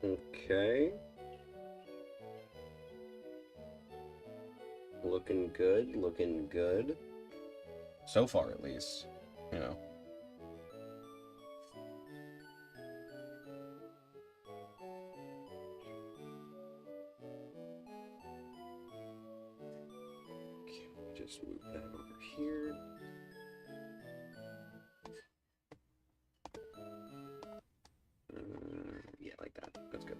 Okay. Looking good, looking good. So far, at least. You know. Okay, just move that over here. Yeah, like that. That's good.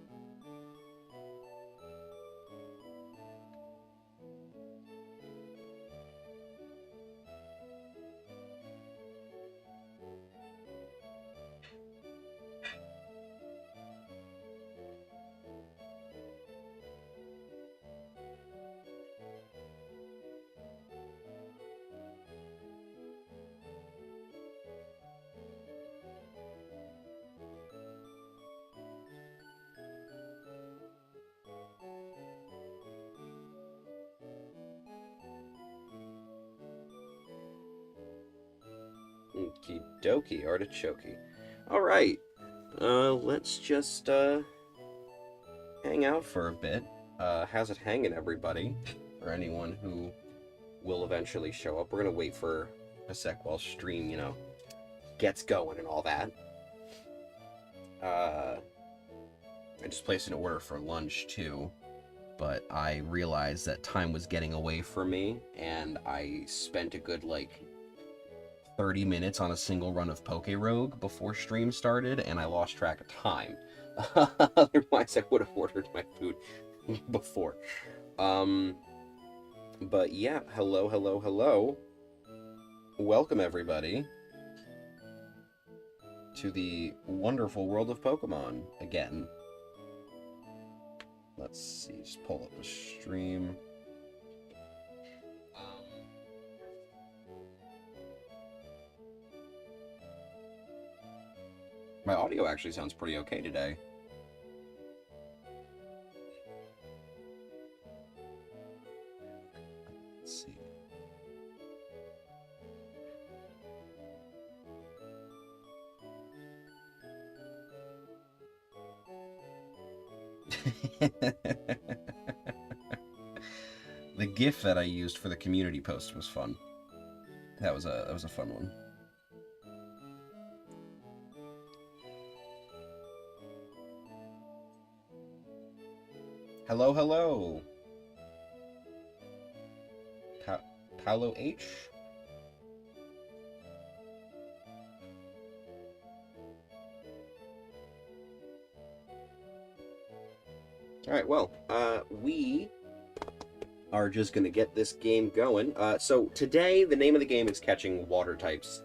Okie dokie, artichoke. Alright, let's just, hang out for a bit. How's it hanging, everybody? For anyone who will eventually show up. We're gonna wait for a sec while stream, gets going and all that. I just placed an order for lunch, too, but I realized that time was getting away from me, and I spent a good, 30 minutes on a single run of Poke Rogue before stream started, and I lost track of time. Otherwise, I would have ordered my food before. But yeah, hello, hello, hello. Welcome, everybody, to the wonderful world of Pokemon again. Let's see, just pull up the stream. My audio actually sounds pretty okay today. Let's see. The GIF that I used for the community post was fun. That was a fun one. Hello, hello. Paolo H. Alright, well, we are just gonna get this game going. So today, the name of the game is Catching Water Types.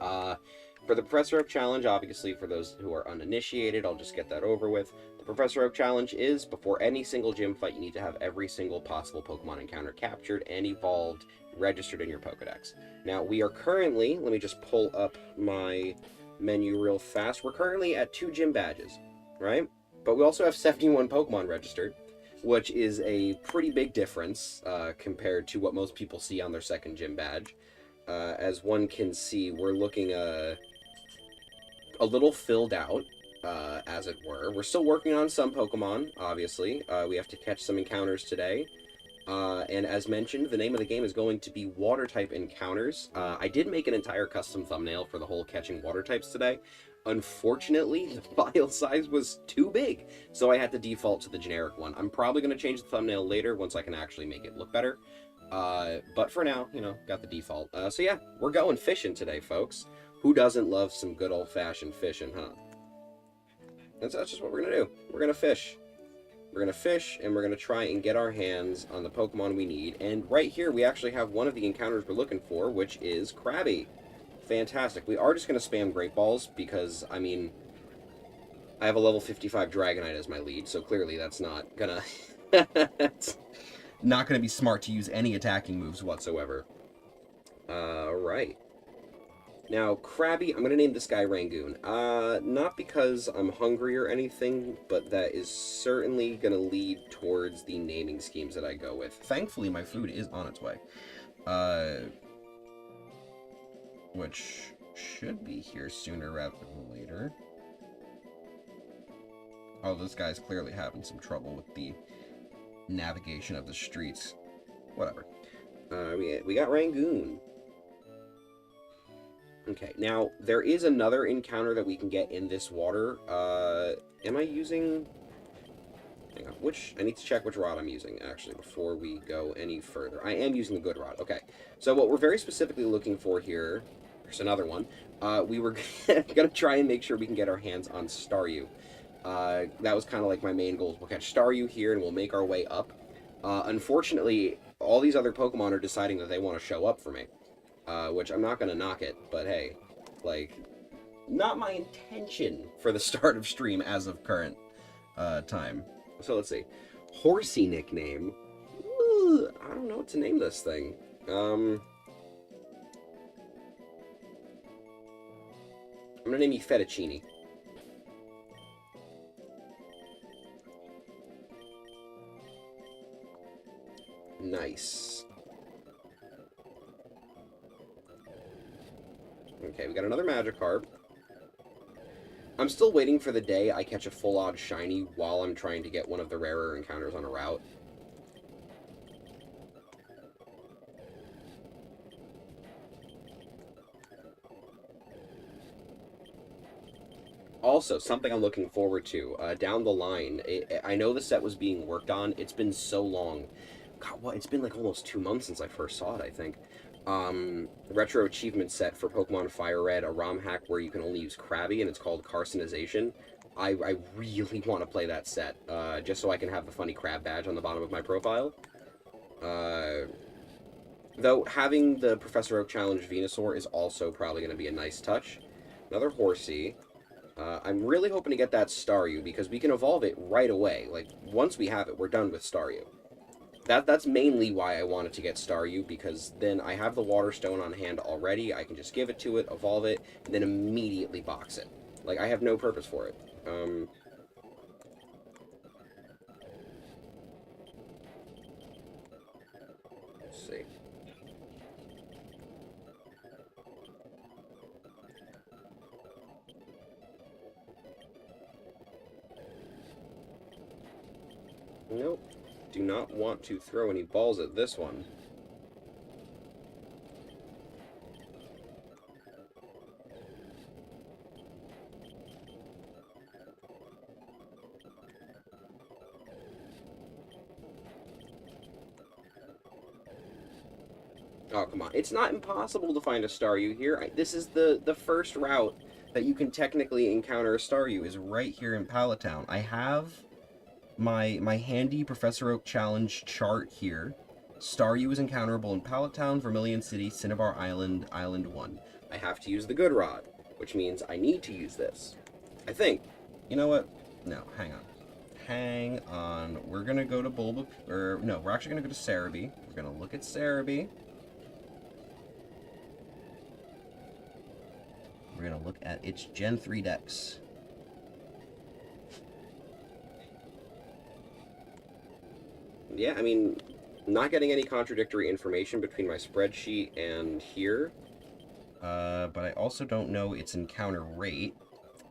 For the Professor Oak Challenge, obviously, for those who are uninitiated, I'll just get that over with. The Professor Oak Challenge is, before any single gym fight, you need to have every single possible Pokemon encounter captured and evolved, registered in your Pokedex. Now, we are currently, let me just pull up my menu real fast, we're currently at 2 gym badges, right? But we also have 71 Pokemon registered, which is a pretty big difference compared to what most people see on their second gym badge. As one can see, we're looking a little filled out, as it were. We're still working on some Pokemon, obviously. We have to catch some encounters today. And as mentioned, the name of the game is going to be Water Type Encounters. I did make an entire custom thumbnail for the whole catching water types today. Unfortunately, the file size was too big, so I had to default to the generic one. I'm probably going to change the thumbnail later once I can actually make it look better. But for now, got the default. So yeah, we're going fishing today, folks. Who doesn't love some good old-fashioned fishing, huh? That's just what we're going to do. We're going to fish. We're going to fish, and we're going to try and get our hands on the Pokemon we need. And right here, we actually have one of the encounters we're looking for, which is Krabby. Fantastic. We are just going to spam Great Balls, because, I mean, I have a level 55 Dragonite as my lead, so clearly that's not going to... It's not going to be smart to use any attacking moves whatsoever. Alright. Now, Krabby, I'm going to name this guy Rangoon. Not because I'm hungry or anything, but that is certainly going to lead towards the naming schemes that I go with. Thankfully, my food is on its way. Which should be here sooner rather than later. Oh, this guy's clearly having some trouble with the navigation of the streets. Whatever. We got Rangoon. Okay, now, there is another encounter that we can get in this water. Am I using... Hang on, I need to check which rod I'm using, actually, before we go any further. I am using the good rod, okay. So what we're very specifically looking for here, there's another one, we were gonna try and make sure we can get our hands on Staryu. That was kind of like my main goal. We'll catch Staryu here, and we'll make our way up. Unfortunately, all these other Pokemon are deciding that they want to show up for me. Which I'm not gonna knock it, but hey, like, not my intention for the start of stream as of current time. So let's see. Horsey nickname. Ooh, I don't know what to name this thing. I'm gonna name you Fettuccine. Nice. Okay, we got another Magikarp. I'm still waiting for the day I catch a full-on shiny while I'm trying to get one of the rarer encounters on a route. Also, something I'm looking forward to, down the line, I know the set was being worked on. It's been so long. God, what? It's been like almost 2 months since I first saw it, I think. Retro achievement set for Pokemon Fire Red, a ROM hack where you can only use Krabby, and it's called Carcinization. I really want to play that set, just so I can have the funny crab badge on the bottom of my profile. Though, having the Professor Oak Challenge Venusaur is also probably going to be a nice touch. Another Horsey. I'm really hoping to get that Staryu, because we can evolve it right away. Like, once we have it, we're done with Staryu. That's mainly why I wanted to get Staryu, because then I have the Water Stone on hand already. I can just give it to it, evolve it, and then immediately box it. Like, I have no purpose for it. Let's see. Nope. Do not want to throw any balls at this one. Oh, come on. It's not impossible to find a Staryu here. This is the first route that you can technically encounter a Staryu is right here in Pallet Town. I have my handy Professor Oak Challenge chart here. Staryu is encounterable in Pallet Town, Vermilion City, Cinnabar Island, Island 1. I have to use the Good Rod, which means I need to use this. I think. You know what? No, hang on. Hang on. We're gonna go to no, we're actually gonna go to Cerebi. We're gonna look at Cerebi. We're gonna look at its Gen 3 Dex. Yeah, I mean, not getting any contradictory information between my spreadsheet and here. But I also don't know its encounter rate.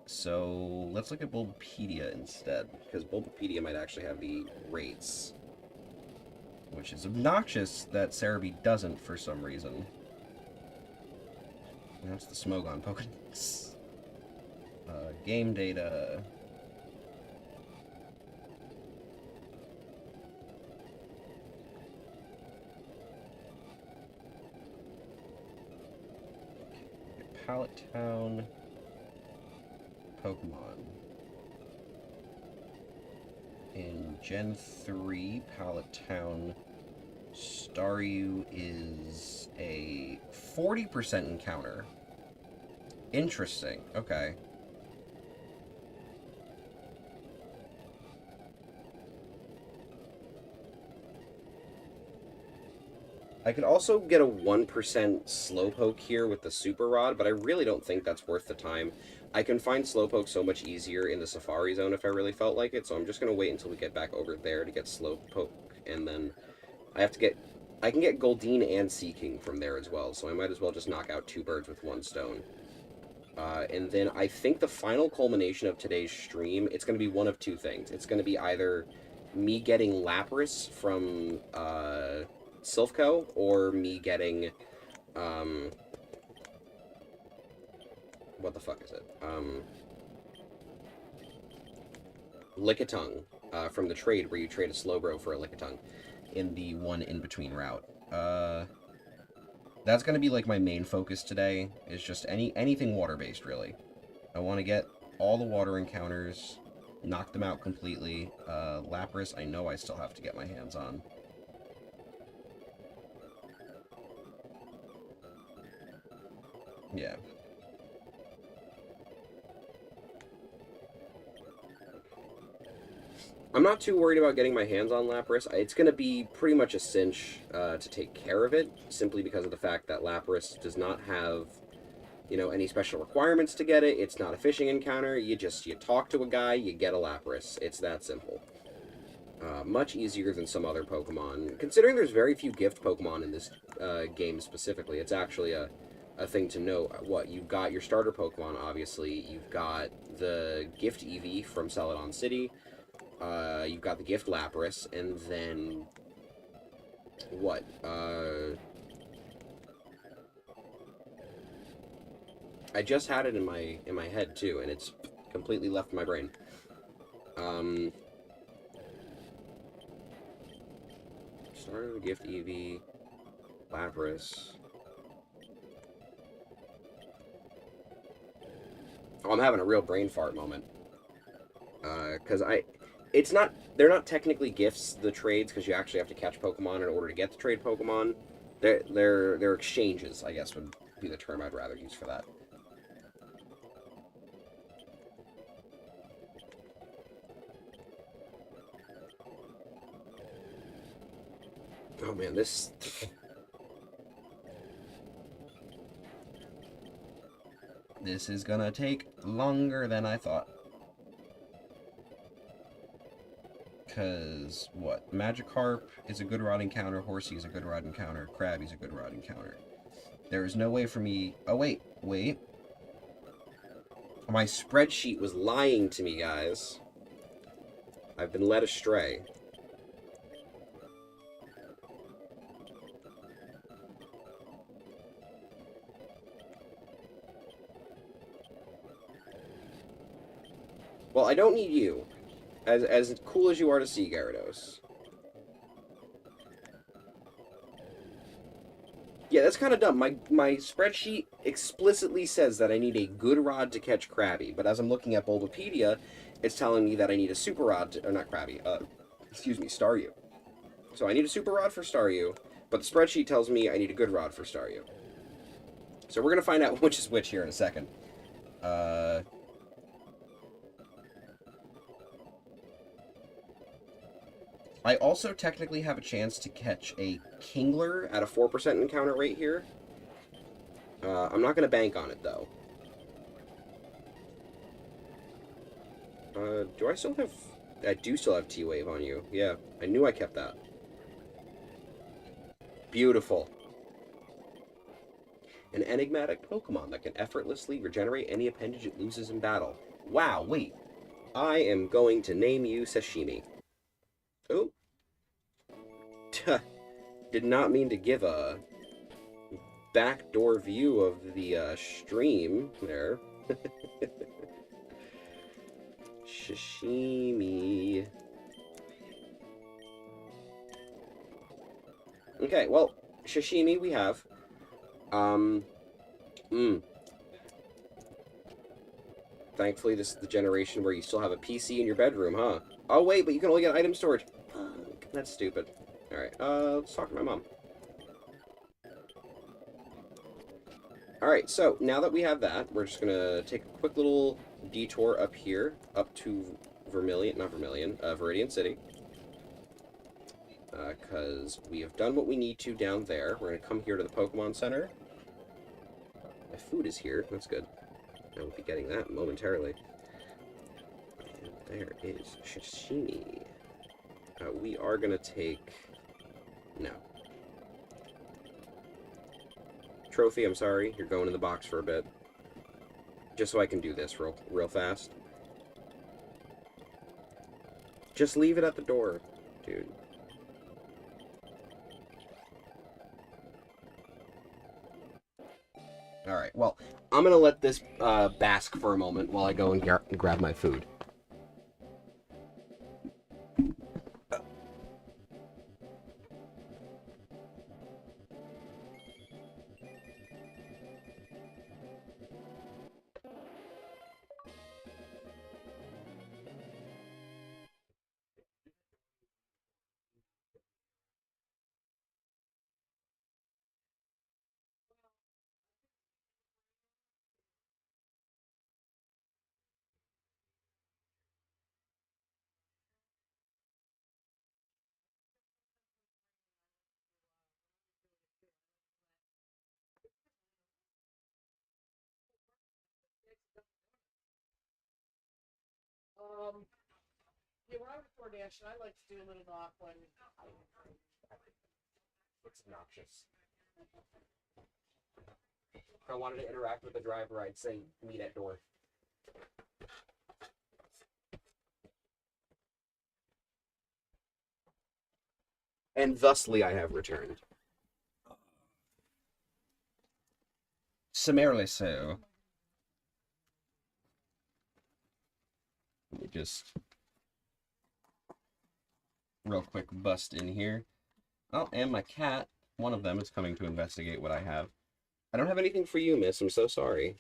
So let's look at Bulbapedia instead, because Bulbapedia might actually have the rates. Which is obnoxious that Cerebi doesn't for some reason. That's the Smogon Pokedex. Game data. Pallet Town. Pokemon. In Gen 3, Pallet Town, Staryu is a 40% encounter. Interesting. Okay. I could also get a 1% Slowpoke here with the Super Rod, but I really don't think that's worth the time. I can find Slowpoke so much easier in the Safari Zone if I really felt like it, so I'm just going to wait until we get back over there to get Slowpoke, and then I can get Goldeen and Seaking from there as well, so I might as well just knock out 2 birds with 1 stone. And then I think the final culmination of today's stream, it's going to be one of two things. It's going to be either me getting Lapras from Silphco, or me getting, what the fuck is it? Lickitung, from the trade, where you trade a Slowbro for a Lickitung in the one in-between route. That's going to be, like, my main focus today, is just anything water-based, really. I want to get all the water encounters, knock them out completely. Lapras, I know I still have to get my hands on. Yeah. I'm not too worried about getting my hands on Lapras. It's going to be pretty much a cinch to take care of it, simply because of the fact that Lapras does not have, you know, any special requirements to get it. It's not a fishing encounter. You talk to a guy, you get a Lapras. It's that simple. Much easier than some other Pokemon. Considering there's very few gift Pokemon in this game specifically, it's actually a thing to note. What, you've got your starter Pokemon, obviously. You've got the gift Eevee from Celadon City. You've got the gift Lapras, and then what? I just had it in my head too, and it's completely left my brain. Starter, gift Eevee, Lapras. Oh, I'm having a real brain fart moment. Because they're not technically gifts, the trades, because you actually have to catch Pokemon in order to get the trade Pokemon. They're exchanges, I guess, would be the term I'd rather use for that. Oh man, this... This is gonna take longer than I thought. Because, what? Magikarp is a good rod encounter, Horsey is a good rod encounter, Krabby's a good rod encounter. There is no way for me... Oh, wait. My spreadsheet was lying to me, guys. I've been led astray. Well, I don't need you. As cool as you are to see, Gyarados. Yeah, that's kind of dumb. My spreadsheet explicitly says that I need a good rod to catch Krabby, but as I'm looking at Bulbapedia, it's telling me that I need a super rod to... Or not Krabby, excuse me, Staryu. So I need a super rod for Staryu, but the spreadsheet tells me I need a good rod for Staryu. So we're going to find out which is which here in a second. I also technically have a chance to catch a Kingler at a 4% encounter rate here. I'm not going to bank on it, though. Do I still have... I do still have T-Wave on you. Yeah, I knew I kept that. Beautiful. An enigmatic Pokemon that can effortlessly regenerate any appendage it loses in battle. Wow, wait. I am going to name you Sashimi. Oh. Did not mean to give a backdoor view of the stream there. Sashimi. Okay, well, Sashimi we have. Thankfully, this is the generation where you still have a PC in your bedroom, huh? Oh, wait, but you can only get item storage. That's stupid. Alright, let's talk to my mom. Alright, so, now that we have that, we're just gonna take a quick little detour up here, up to Viridian City. Because we have done what we need to down there. We're gonna come here to the Pokemon Center. My food is here, that's good. I will be getting that momentarily. And there is Sashimi. We are gonna take... No. Trophy, I'm sorry. You're going in the box for a bit. Just so I can do this real fast. Just leave it at the door, dude. Alright, well, I'm gonna let this bask for a moment while I go and grab my food. Yeah, when I record action, I like to do a little knock when It's obnoxious. If I wanted to interact with the driver, I'd say meet at door. And thusly I have returned. Summarily so. Let me just real quick bust in here. Oh, and my cat, one of them, is coming to investigate what I have. I don't have anything for you, miss. I'm so sorry.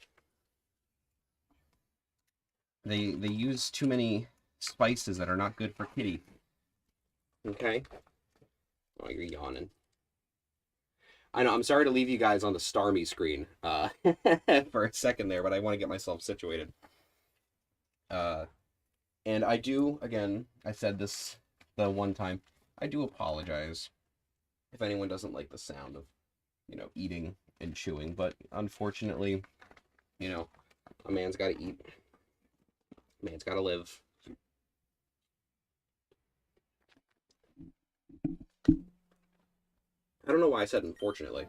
They use too many spices that are not good for kitty. Okay? Oh, you're yawning. I know, I'm sorry to leave you guys on the Starmie screen for a second there, but I want to get myself situated. And I do, again, I said this the one time, I do apologize if anyone doesn't like the sound of, eating and chewing, but unfortunately, a man's got to eat. A man's got to live. I don't know why I said unfortunately.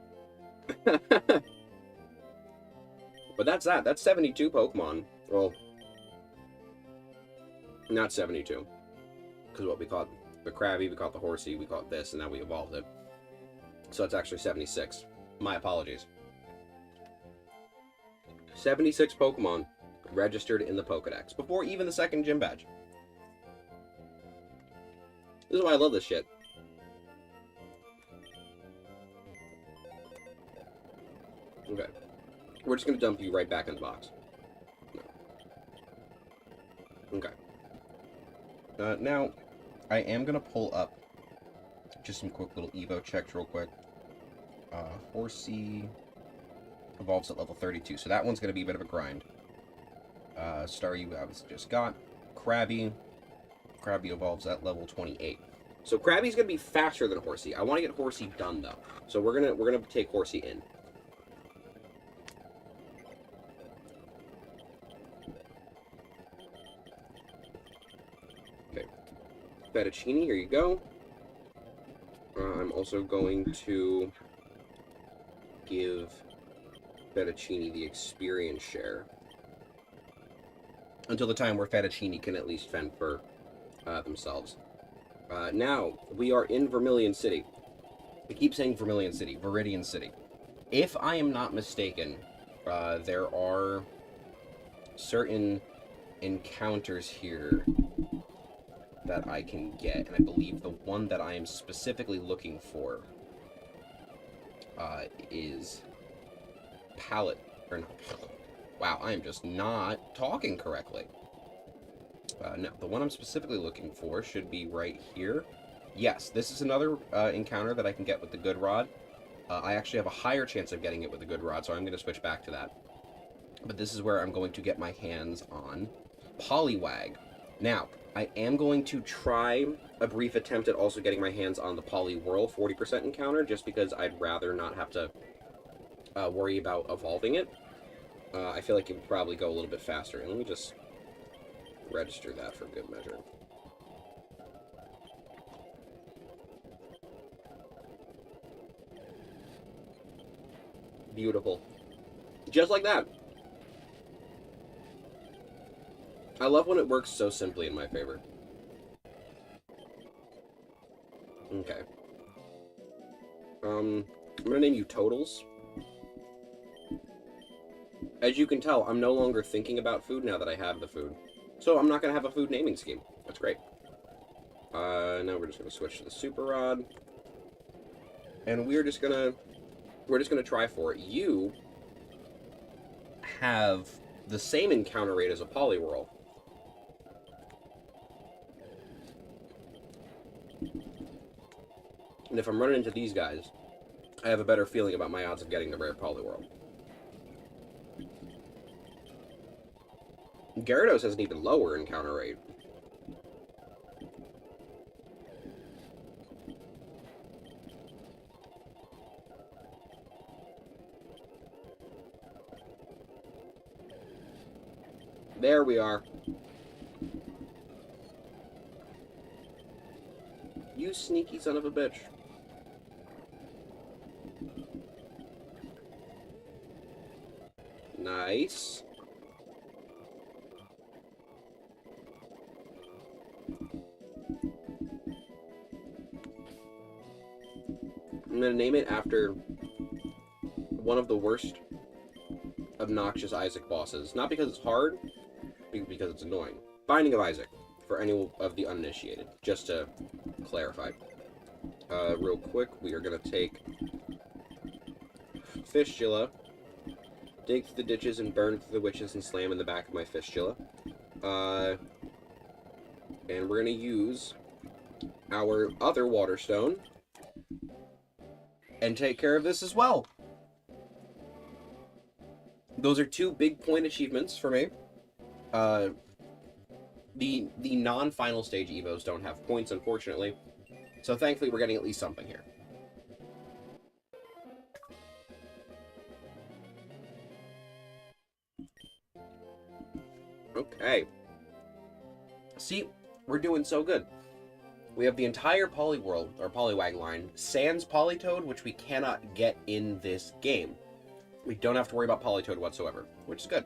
But that's that. That's 72 Pokemon. Well, not 72. Because what we caught the Krabby, we caught the Horsey, we caught this, and now we evolved it. So it's actually 76. My apologies. 76 Pokemon registered in the Pokedex before even the second gym badge. This is why I love this shit. Okay. We're just going to dump you right back in the box. No. Okay. Now, I am going to pull up just some quick little Evo checks real quick. Horsey evolves at level 32, so that one's going to be a bit of a grind. Staryu obviously just got. Krabby evolves at level 28. So Krabby's going to be faster than Horsey. I want to get Horsey done, though. So we're gonna take Horsey in. Okay. Fettuccine, here you go. I'm also going to give Fettuccine the experience share until the time where Fettuccine can at least fend for themselves. Now, we are in Vermilion City. I keep saying Vermilion City, Viridian City. If I am not mistaken, there are certain encounters here that I can get, and I believe the one that I am specifically looking for is Palette, or not. Wow, I am just not talking correctly. No, the one I'm specifically looking for should be right here. Yes, this is another encounter that I can get with the Good Rod. I actually have a higher chance of getting it with the Good Rod, so I'm going to switch back to that. But this is where I'm going to get my hands on Poliwag. Now, I am going to try a brief attempt at also getting my hands on the Poliwhirl 40% encounter, just because I'd rather not have to worry about evolving it. I feel like it would probably go a little bit faster. And let me just register that for good measure. Beautiful. Just like that. I love when it works so simply in my favor. Okay. I'm gonna name you Totals. As you can tell, I'm no longer thinking about food now that I have the food. So I'm not gonna have a food naming scheme. That's great. Now we're just gonna switch to the Super Rod. And we're just gonna try for it. You have the same encounter rate as a Poliwhirl. And if I'm running into these guys, I have a better feeling about my odds of getting the rare Poliwhirl. Gyarados has an even lower encounter rate. There we are. You sneaky son of a bitch. Nice. I'm gonna name it after one of the worst obnoxious Isaac bosses. Not because it's hard, because it's annoying. Binding of Isaac, for any of the uninitiated, just to clarify. Real quick, we are gonna take Fistula, dig through the ditches and burn through the witches and slam in the back of my Fistula. And we're gonna use our other Water Stone and take care of this as well. Those are 2 big point achievements for me. The non-final stage Evos don't have points, unfortunately. So thankfully we're getting at least something here. Okay. See, we're doing so good. We have the entire Poliwhirl, or Poliwag line, sans Politoed, which we cannot get in this game. We don't have to worry about Politoed whatsoever, which is good.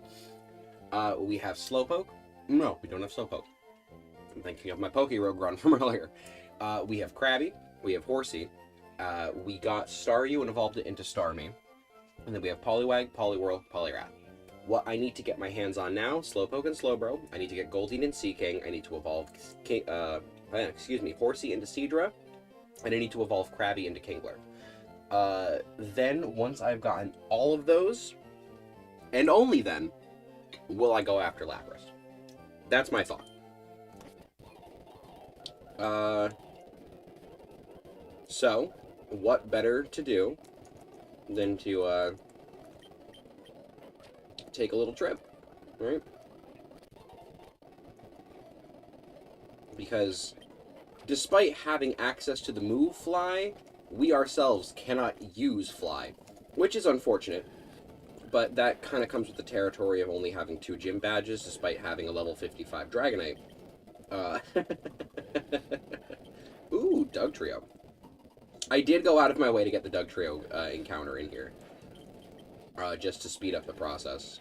We have Slowpoke. No, we don't have Slowpoke. I'm thinking of my Pokerogue run from earlier. We have Krabby. We have Horsey. We got Staryu and evolved it into Starmie. And then we have Poliwag, Poliwhirl, Poliwrath. What I need to get my hands on now, Slowpoke and Slowbro. I need to get Goldeen and Seaking. I need to evolve Horsey into Seadra. And I need to evolve Krabby into Kingler. Then, once I've gotten all of those, and only then, will I go after Lapras. That's my thought. So, what better to do than to, take a little trip, right? Because, despite having access to the move Fly, we ourselves cannot use Fly, which is unfortunate, but that kind of comes with the territory of only having 2 gym badges, despite having a level 55 Dragonite. Ooh, Dugtrio. I did go out of my way to get the Dugtrio encounter in here, just to speed up the process.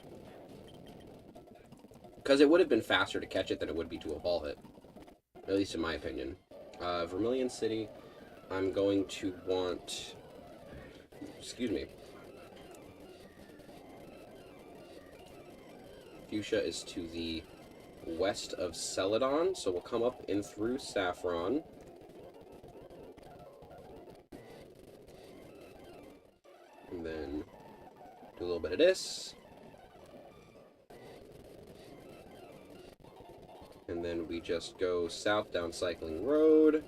Because it would have been faster to catch it than it would be to evolve it, at least in my opinion. Vermilion City, I'm going to want... Excuse me. Fuchsia is to the west of Celadon, so we'll come up in through Saffron. And then do a little bit of this. And then we just go south down Cycling Road.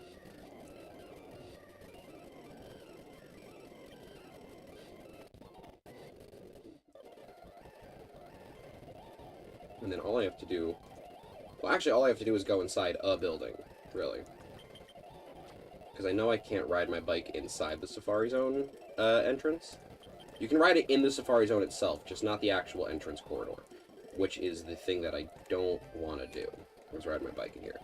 And then all I have to do... Well, actually, all I have to do is go inside a building, really. Because I know I can't ride my bike inside the Safari Zone entrance. You can ride it in the Safari Zone itself, just not the actual entrance corridor. Which is the thing that I don't want to do. Let's ride my bike in here.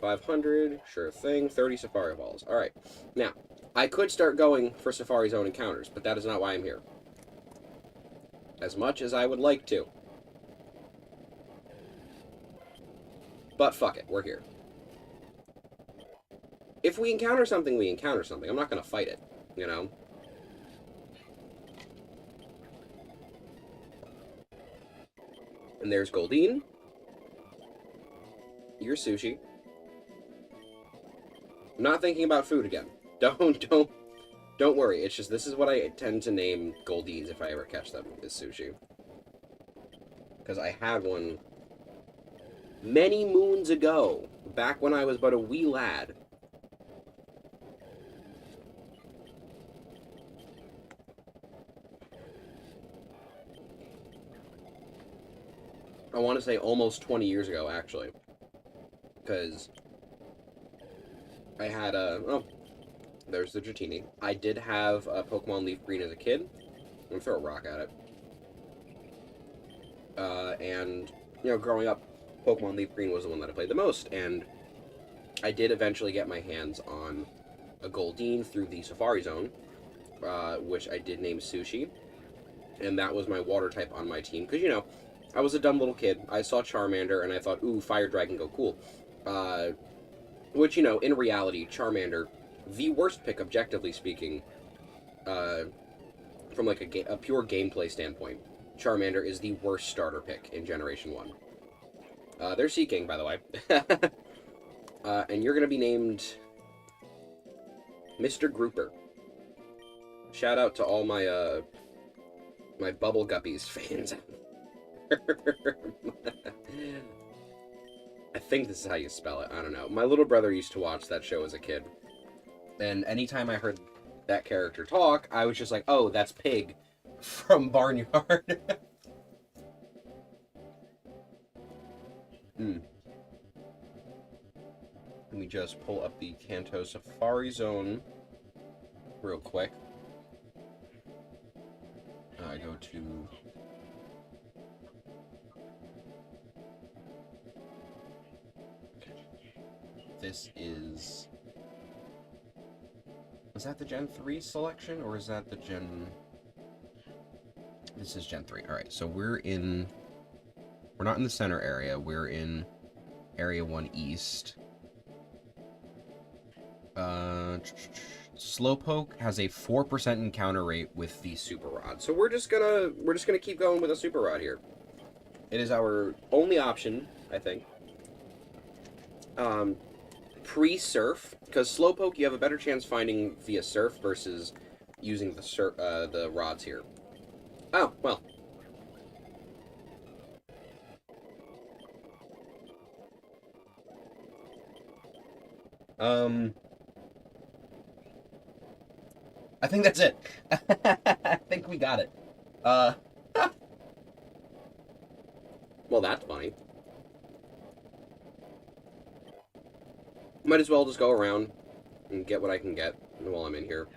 500, sure thing. 30 Safari Balls. Alright. Now, I could start going for Safari Zone encounters, but that is not why I'm here. As much as I would like to. But fuck it, we're here. If we encounter something, we encounter something. I'm not gonna fight it, you know? And there's Goldeen. You're Sushi. I'm not thinking about food again. Don't worry. It's just, this is what I tend to name Goldeens if I ever catch them, is Sushi. Because I had one many moons ago, back when I was but a wee lad. I want to say almost 20 years ago, actually. Because I had a... Oh, there's the Dratini. I did have a Pokemon Leaf Green as a kid. I'm going to throw a rock at it. And, you know, growing up, Pokemon Leaf Green was the one that I played the most. And I did eventually get my hands on a Goldeen through the Safari Zone, which I did name Sushi. And that was my water type on my team. Because, you know, I was a dumb little kid. I saw Charmander, and I thought, ooh, Fire Dragon, go cool. Which, you know, in reality, Charmander, the worst pick, objectively speaking, from, like, a pure gameplay standpoint. Charmander is the worst starter pick in Generation 1. They're Seeking, by the way. And you're gonna be named Mr. Grouper. Shout out to all my, my Bubble Guppies fans. I think this is how you spell it. I don't know. My little brother used to watch that show as a kid. And anytime I heard that character talk, I was just like, oh, that's Pig from Barnyard. Let me just pull up the Kanto Safari Zone real quick. I go to... This is... Is that the Gen 3 selection, or is that the Gen... This is Gen 3. Alright, so we're in... We're not in the center area, we're in Area 1 East. Slowpoke has a 4% encounter rate with the Super Rod. So we're just gonna keep going with a Super Rod here. It is our only option, I think. Pre-surf, because Slowpoke you have a better chance finding via surf versus using the rods here. Oh, well. I think that's it. I think we got it. Well, that's funny. Might as well just go around and get what I can get while I'm in here.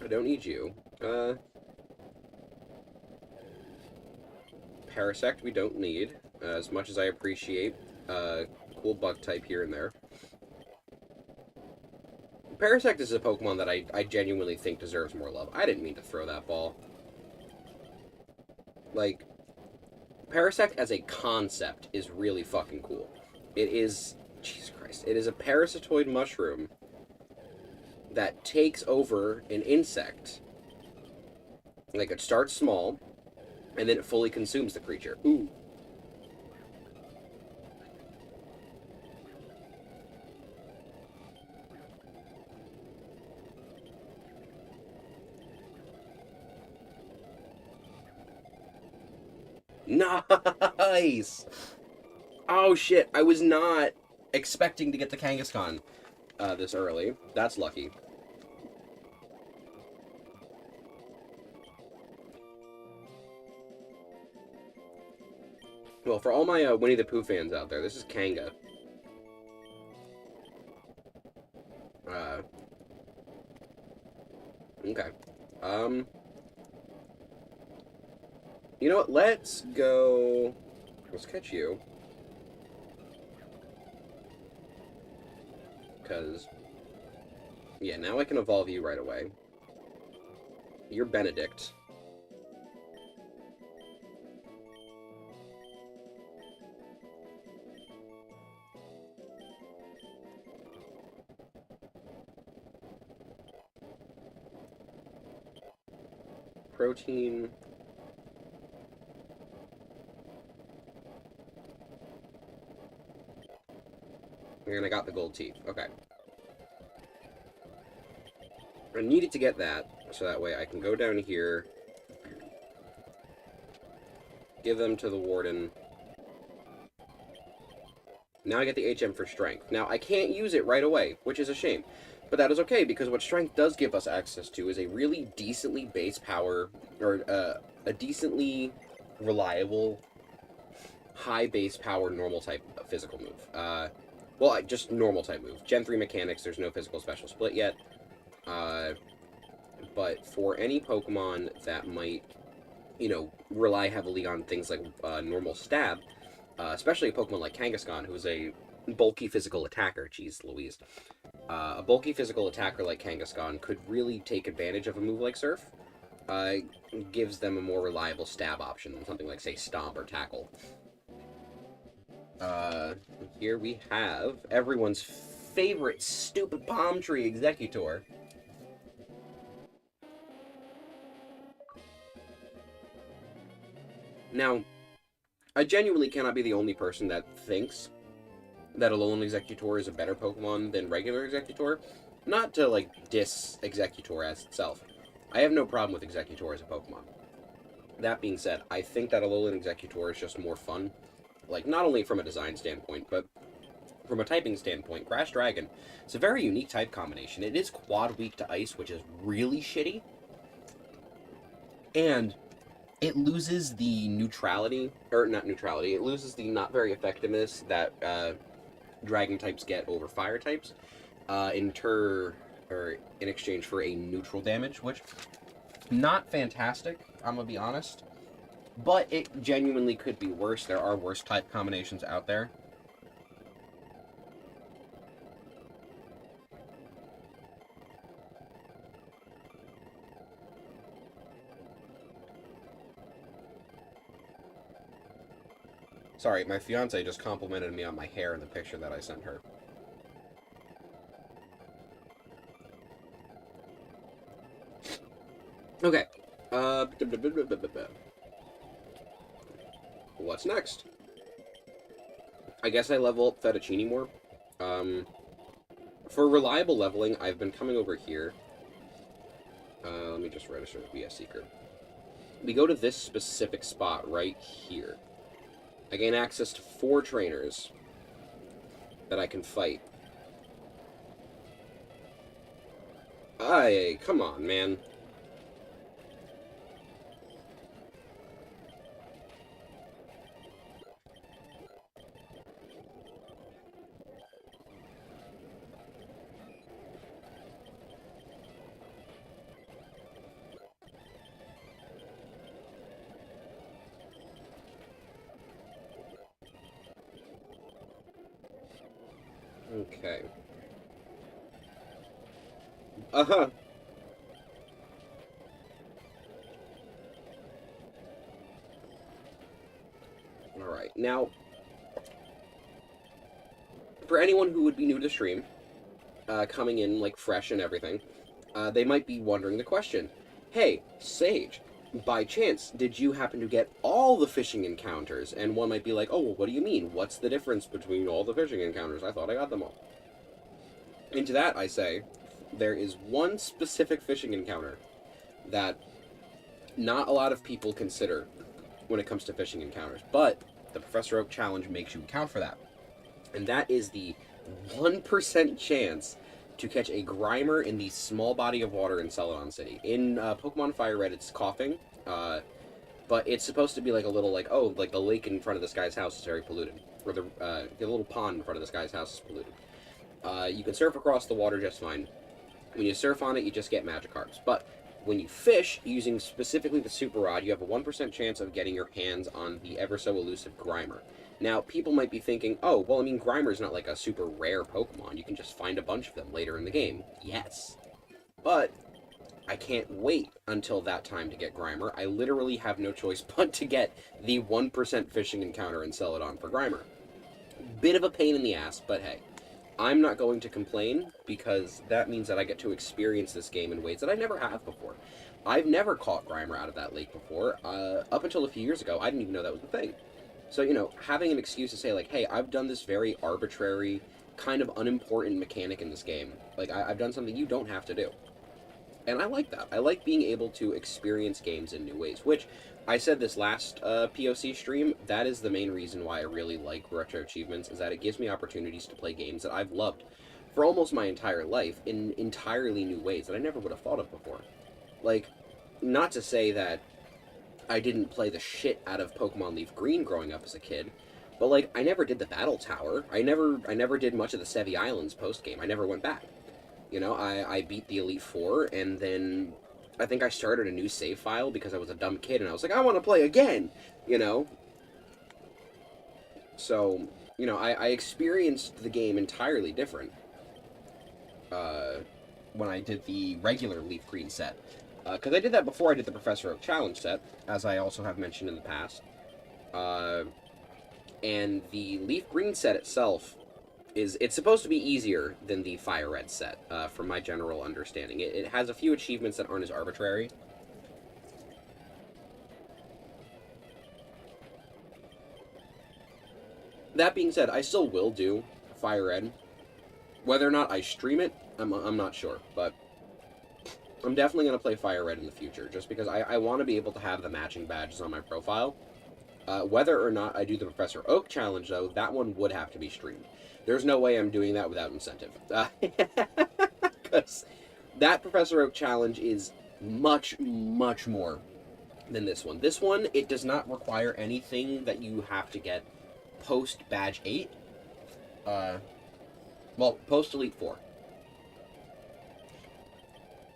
I don't need you. Parasect we don't need, as much as I appreciate cool bug type here and there. Parasect is a Pokemon that I genuinely think deserves more love. I didn't mean to throw that ball. Like, Parasect as a concept is really fucking cool. It is... Jesus Christ. It is a parasitoid mushroom that takes over an insect. Like, it starts small, and then it fully consumes the creature. Ooh. Nice! Oh shit, I was not expecting to get the Kangaskhan this early. That's lucky. Well, for all my Winnie the Pooh fans out there, this is Kanga. Okay. You know what? Let's go... Let's catch you. Because Yeah, now I can evolve you right away. You're Benedict. Protein. And I got the gold teeth. Okay. I needed to get that, so that way I can go down here, give them to the warden. Now I get the HM for strength. Now, I can't use it right away, which is a shame. But that is okay, because what strength does give us access to is a really decently base power, or a decently reliable, high base power normal type physical move. Well, just normal type move. Gen 3 mechanics, there's no physical special split yet. But for any Pokemon that might, you know, rely heavily on things like normal stab, especially a Pokemon like Kangaskhan, who's a bulky physical attacker, geez Louise. A bulky physical attacker like Kangaskhan could really take advantage of a move like Surf. Gives them a more reliable stab option than something like, say, Stomp or Tackle. Here we have everyone's favorite stupid palm tree Executor. Now, I genuinely cannot be the only person that thinks that Alolan Executor is a better Pokemon than regular Executor. Not to, like, diss Executor as itself. I have no problem with Executor as a Pokemon. That being said, I think that Alolan Executor is just more fun. Like, not only from a design standpoint, but from a typing standpoint. Grass Dragon is a very unique type combination. It is quad weak to Ice, which is really shitty. And it loses the neutrality, or not neutrality, it loses the not very effectiveness that Dragon types get over Fire types in exchange for a neutral damage, which not fantastic, I'm gonna be honest. But it genuinely could be worse. There are worse type combinations out there. Sorry, my fiance just complimented me on my hair in the picture that I sent her. Okay. What's next? I guess I level up Fettuccine more. For reliable leveling, I've been coming over here. Let me just register the BS secret. We go to this specific spot right here. I gain access to 4 trainers that I can fight. Aye, come on, man. Okay. Uh-huh. Alright, now, for anyone who would be new to stream, coming in, like, fresh and everything, they might be wondering the question, hey, Sage, by chance, did you happen to get all the fishing encounters? And one might be like, oh, well, what do you mean? What's the difference between all the fishing encounters? I thought I got them all. And to that, I say, there is one specific fishing encounter that not a lot of people consider when it comes to fishing encounters, but the Professor Oak Challenge makes you account for that. And that is the 1% chance to catch a Grimer in the small body of water in Celadon City. In Pokemon Fire Red, it's coughing, but it's supposed to be like a little, like, oh, like the lake in front of this guy's house is very polluted, or the little pond in front of this guy's house is polluted. You can surf across the water just fine. When you surf on it, you just get Magikarps. But when you fish, using specifically the Super Rod, you have a 1% chance of getting your hands on the ever-so-elusive Grimer. Now, people might be thinking, oh, well, I mean, Grimer's not like a super rare Pokemon. You can just find a bunch of them later in the game. Yes. But I can't wait until that time to get Grimer. I literally have no choice but to get the 1% fishing encounter and sell it on for Grimer. Bit of a pain in the ass, but hey. I'm not going to complain, because that means that I get to experience this game in ways that I never have before. I've never caught Grimer out of that lake before. Up until a few years ago, I didn't even know that was a thing. So, you know, having an excuse to say, like, hey, I've done this very arbitrary, kind of unimportant mechanic in this game. Like, I've done something you don't have to do. And I like that. I like being able to experience games in new ways, which I said this last POC stream, that is the main reason why I really like RetroAchievements, is that it gives me opportunities to play games that I've loved for almost my entire life in entirely new ways that I never would have thought of before. Like, not to say that I didn't play the shit out of Pokemon Leaf Green growing up as a kid, but, like, I never did the Battle Tower. I never did much of the Sevi Islands post-game. I never went back. You know, I beat the Elite Four, and then I think I started a new save file because I was a dumb kid, and I was like, I want to play again, you know? So, you know, I experienced the game entirely different when I did the regular Leaf Green set. Because I did that before I did the Professor Oak Challenge set, as I also have mentioned in the past. And the Leaf Green set itself it's supposed to be easier than the Fire Red set, from my general understanding. It has a few achievements that aren't as arbitrary. That being said, I still will do Fire Red. Whether or not I stream it, I'm not sure, but I'm definitely going to play Fire Red in the future, just because I want to be able to have the matching badges on my profile. Whether or not I do the Professor Oak Challenge, though, that one would have to be streamed. There's no way I'm doing that without incentive. Because that Professor Oak Challenge is much, much more than this one. This one, it does not require anything that you have to get post-Badge 8. Well, post-Elite 4.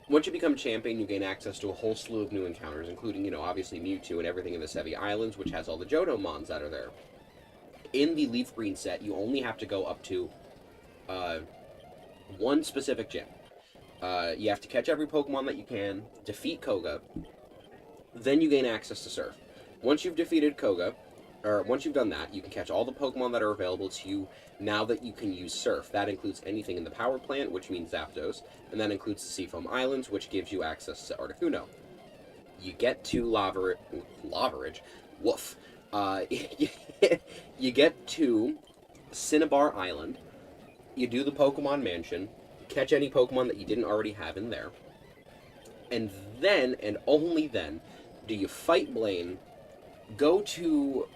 Once you become champion, you gain access to a whole slew of new encounters, including, you know, obviously Mewtwo and everything in the Sevi Islands, which has all the Johto Mons that are there. In the Leaf Green set, you only have to go up to one specific gym. You have to catch every Pokemon that you can, defeat Koga, then you gain access to Surf. Once you've defeated Koga, or once you've done that, you can catch all the Pokemon that are available to you now that you can use Surf. That includes anything in the Power Plant, which means Zapdos, and that includes the Seafoam Islands, which gives you access to Articuno. You get to Laveridge. Woof. You get to Cinnabar Island, you do the Pokemon Mansion, catch any Pokemon that you didn't already have in there, and then, and only then, do you fight Blaine, go to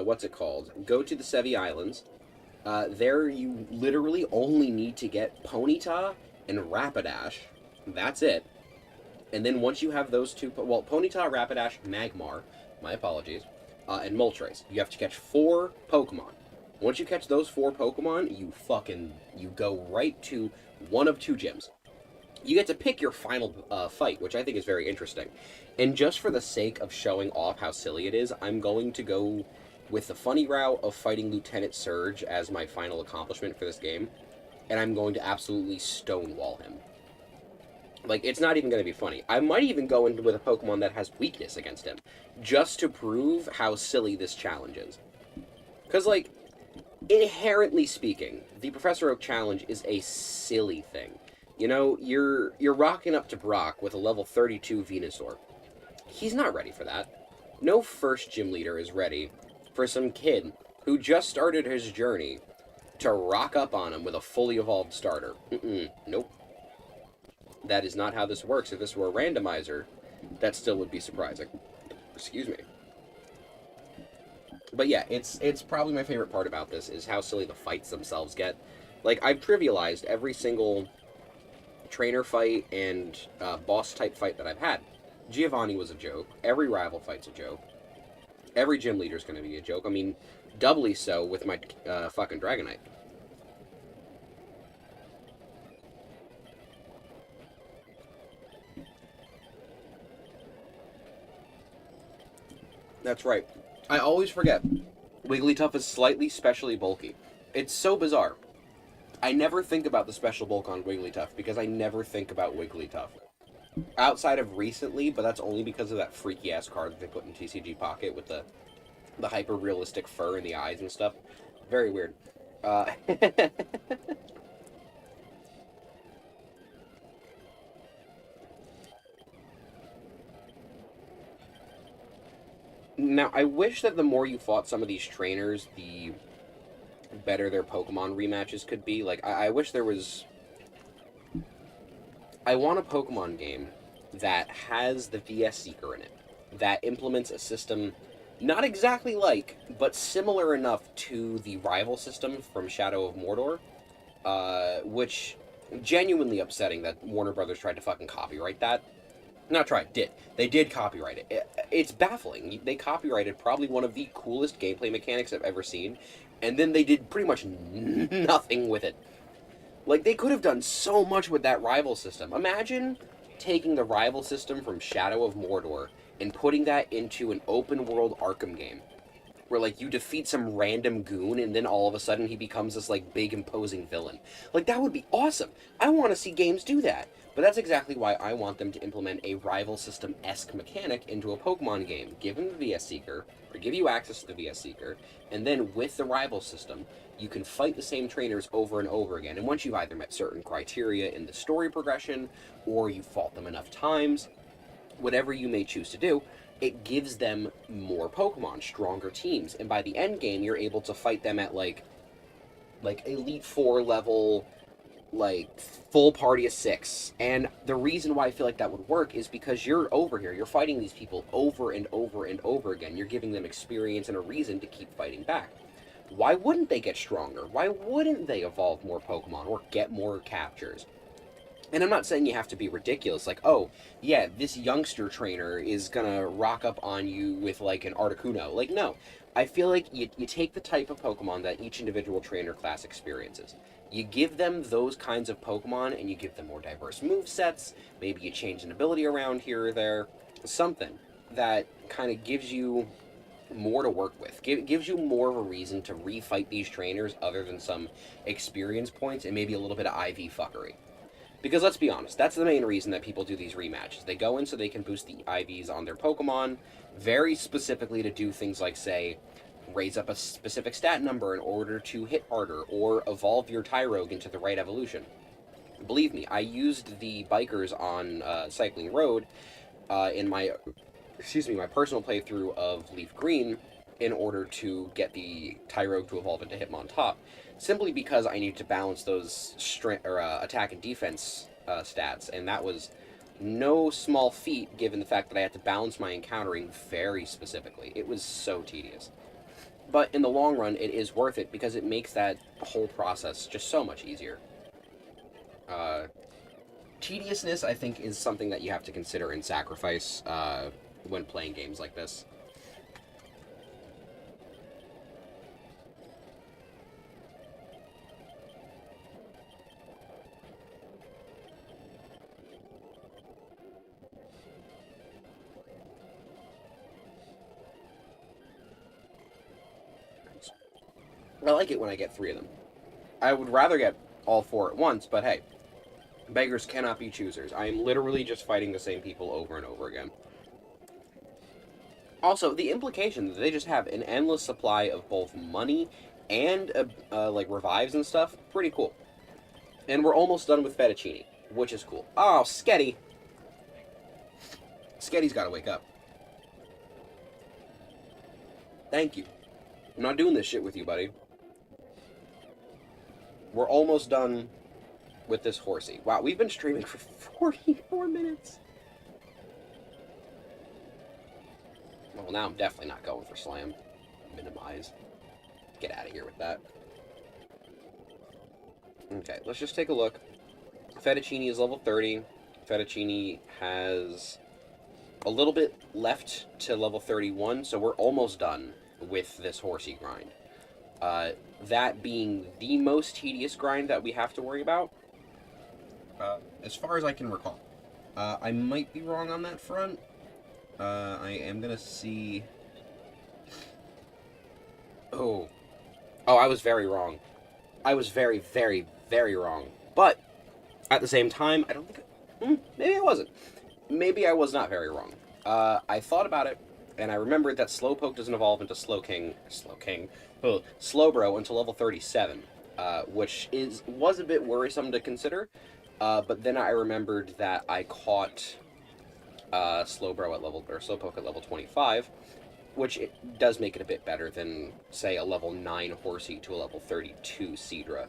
what's it called? Go to the Sevi Islands. There you literally only need to get Ponyta and Rapidash. That's it. And then once you have those two, well, Ponyta, Rapidash, Magmar, my apologies, and Moltres, you have to catch 4 Pokemon. Once you catch those 4 Pokemon, you go right to one of 2 gyms. You get to pick your final fight, which I think is very interesting. And just for the sake of showing off how silly it is, I'm going to go with the funny route of fighting Lieutenant Surge as my final accomplishment for this game. And I'm going to absolutely stonewall him. Like, it's not even going to be funny. I might even go in with a Pokemon that has weakness against him, just to prove how silly this challenge is. Because, like, inherently speaking, the Professor Oak Challenge is a silly thing. You know, you're rocking up to Brock with a level 32 Venusaur. He's not ready for that. No first gym leader is ready for some kid who just started his journey to rock up on him with a fully evolved starter. Nope. That is not how this works. If this were a randomizer, that still would be surprising. Excuse me. But yeah, it's probably my favorite part about this is how silly the fights themselves get. Like, I've trivialized every single trainer fight and boss type fight that I've had. Giovanni was a joke. Every rival fight's a joke. Every gym leader's going to be a joke. I mean, doubly so with my fucking Dragonite. That's right. I always forget. Wigglytuff is slightly specially bulky. It's so bizarre. I never think about the special bulk on Wigglytuff because I never think about Wigglytuff. Outside of recently, but that's only because of that freaky ass card that they put in TCG Pocket with the hyper realistic fur and the eyes and stuff. Very weird. Uh, Now, I wish that the more you fought some of these trainers, the better their Pokemon rematches could be. Like, I wish there was... I want a Pokemon game that has the VS Seeker in it, that implements a system not exactly like, but similar enough to the rival system from Shadow of Mordor, which genuinely upsetting that Warner Brothers tried to fucking copyright that. Not tried, did. They did copyright it. It's baffling. They copyrighted probably one of the coolest gameplay mechanics I've ever seen, and then they did pretty much nothing with it. Like, they could have done so much with that rival system. Imagine taking the rival system from Shadow of Mordor and putting that into an open-world Arkham game, where, like, you defeat some random goon and then all of a sudden he becomes this, like, big, imposing villain. Like, that would be awesome. I want to see games do that. But that's exactly why I want them to implement a rival system-esque mechanic into a Pokemon game. Give them the VS Seeker, or give you access to the VS Seeker, and then with the rival system, you can fight the same trainers over and over again. And once you've either met certain criteria in the story progression, or you fought them enough times, whatever you may choose to do, it gives them more Pokemon, stronger teams. And by the end game, you're able to fight them at, like Elite Four level, like full party of 6. And the reason why I feel like that would work is because you're over here, you're fighting these people over and over and over again. You're giving them experience and a reason to keep fighting back. Why wouldn't they get stronger? Why wouldn't they evolve more Pokemon or get more captures? And I'm not saying you have to be ridiculous, like, oh, yeah, this youngster trainer is gonna rock up on you with, like, an Articuno. Like, no. I feel like you take the type of Pokemon that each individual trainer class experiences. You give them those kinds of Pokemon, and you give them more diverse move sets. Maybe you change an ability around here or there. Something that kind of gives you more to work with. Gives you more of a reason to refight these trainers other than some experience points and maybe a little bit of IV fuckery. Because let's be honest, that's the main reason that people do these rematches. They go in so they can boost the IVs on their Pokemon, very specifically to do things like, say, raise up a specific stat number in order to hit harder, or evolve your Tyrogue into the right evolution. Believe me, I used the bikers on Cycling Road in my personal playthrough of Leaf Green in order to get the Tyrogue to evolve into Hitmontop, simply because I needed to balance those attack and defense stats, and that was no small feat given the fact that I had to balance my encountering very specifically. It was so tedious. But in the long run, it is worth it because it makes that whole process just so much easier. Uh, Tediousness, I think, is something that you have to consider and sacrifice when playing games like this. I like it when I get 3 of them. I would rather get all 4 at once, but hey, beggars cannot be choosers. I am literally just fighting the same people over and over again. Also, the implication that they just have an endless supply of both money and like revives and stuff, pretty cool. And we're almost done with Fettuccine, which is cool. Oh, Sketty! Sketty's gotta wake up. Thank you. I'm not doing this shit with you, buddy. We're almost done with this horsey. Wow, we've been streaming for 44 minutes. Well, now I'm definitely not going for Slam. Minimize. Get out of here with that. Okay, let's just take a look. Fettuccine is level 30. Fettuccine has a little bit left to level 31, so we're almost done with this horsey grind. That being the most tedious grind that we have to worry about, as far as I can recall. I might be wrong on that front. I am going to see Oh. Oh, I was very wrong. I was very, very, very wrong. But, at the same time, I don't think... maybe I wasn't. Maybe I was not very wrong. I thought about it, and I remembered that Slowpoke doesn't evolve into Slowbro until level 37, which was a bit worrisome to consider. But then I remembered that I caught Slowpoke at level 25, which it does make it a bit better than, say, a level 9 Horsey to a level 32 Seadra.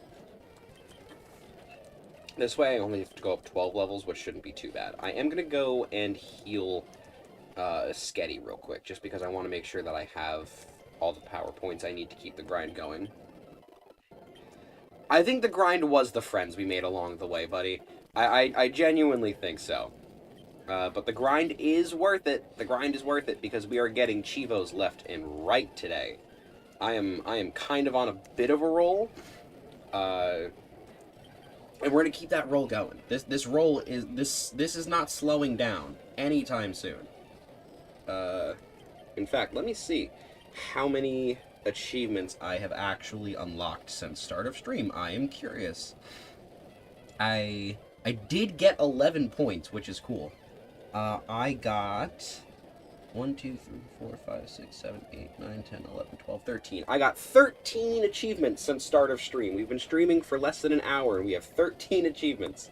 This way I only have to go up 12 levels, which shouldn't be too bad. I am going to go and heal Sketty real quick, just because I want to make sure that I have all the power points I need to keep the grind going. I think the grind was the friends we made along the way, buddy. I genuinely think so. But the grind is worth it. The grind is worth it because we are getting Chivos left and right today. I am kind of on a bit of a roll. And we're gonna keep that roll going. This roll is this is not slowing down anytime soon. In fact, let me see how many achievements I have actually unlocked since start of stream. I am curious. I did get 11 points, which is cool. I got 1, 2, 3, 4, 5, 6, 7, 8, 9, 10, 11, 12, 13. I got 13 achievements since start of stream. We've been streaming for less than an hour, and we have 13 achievements.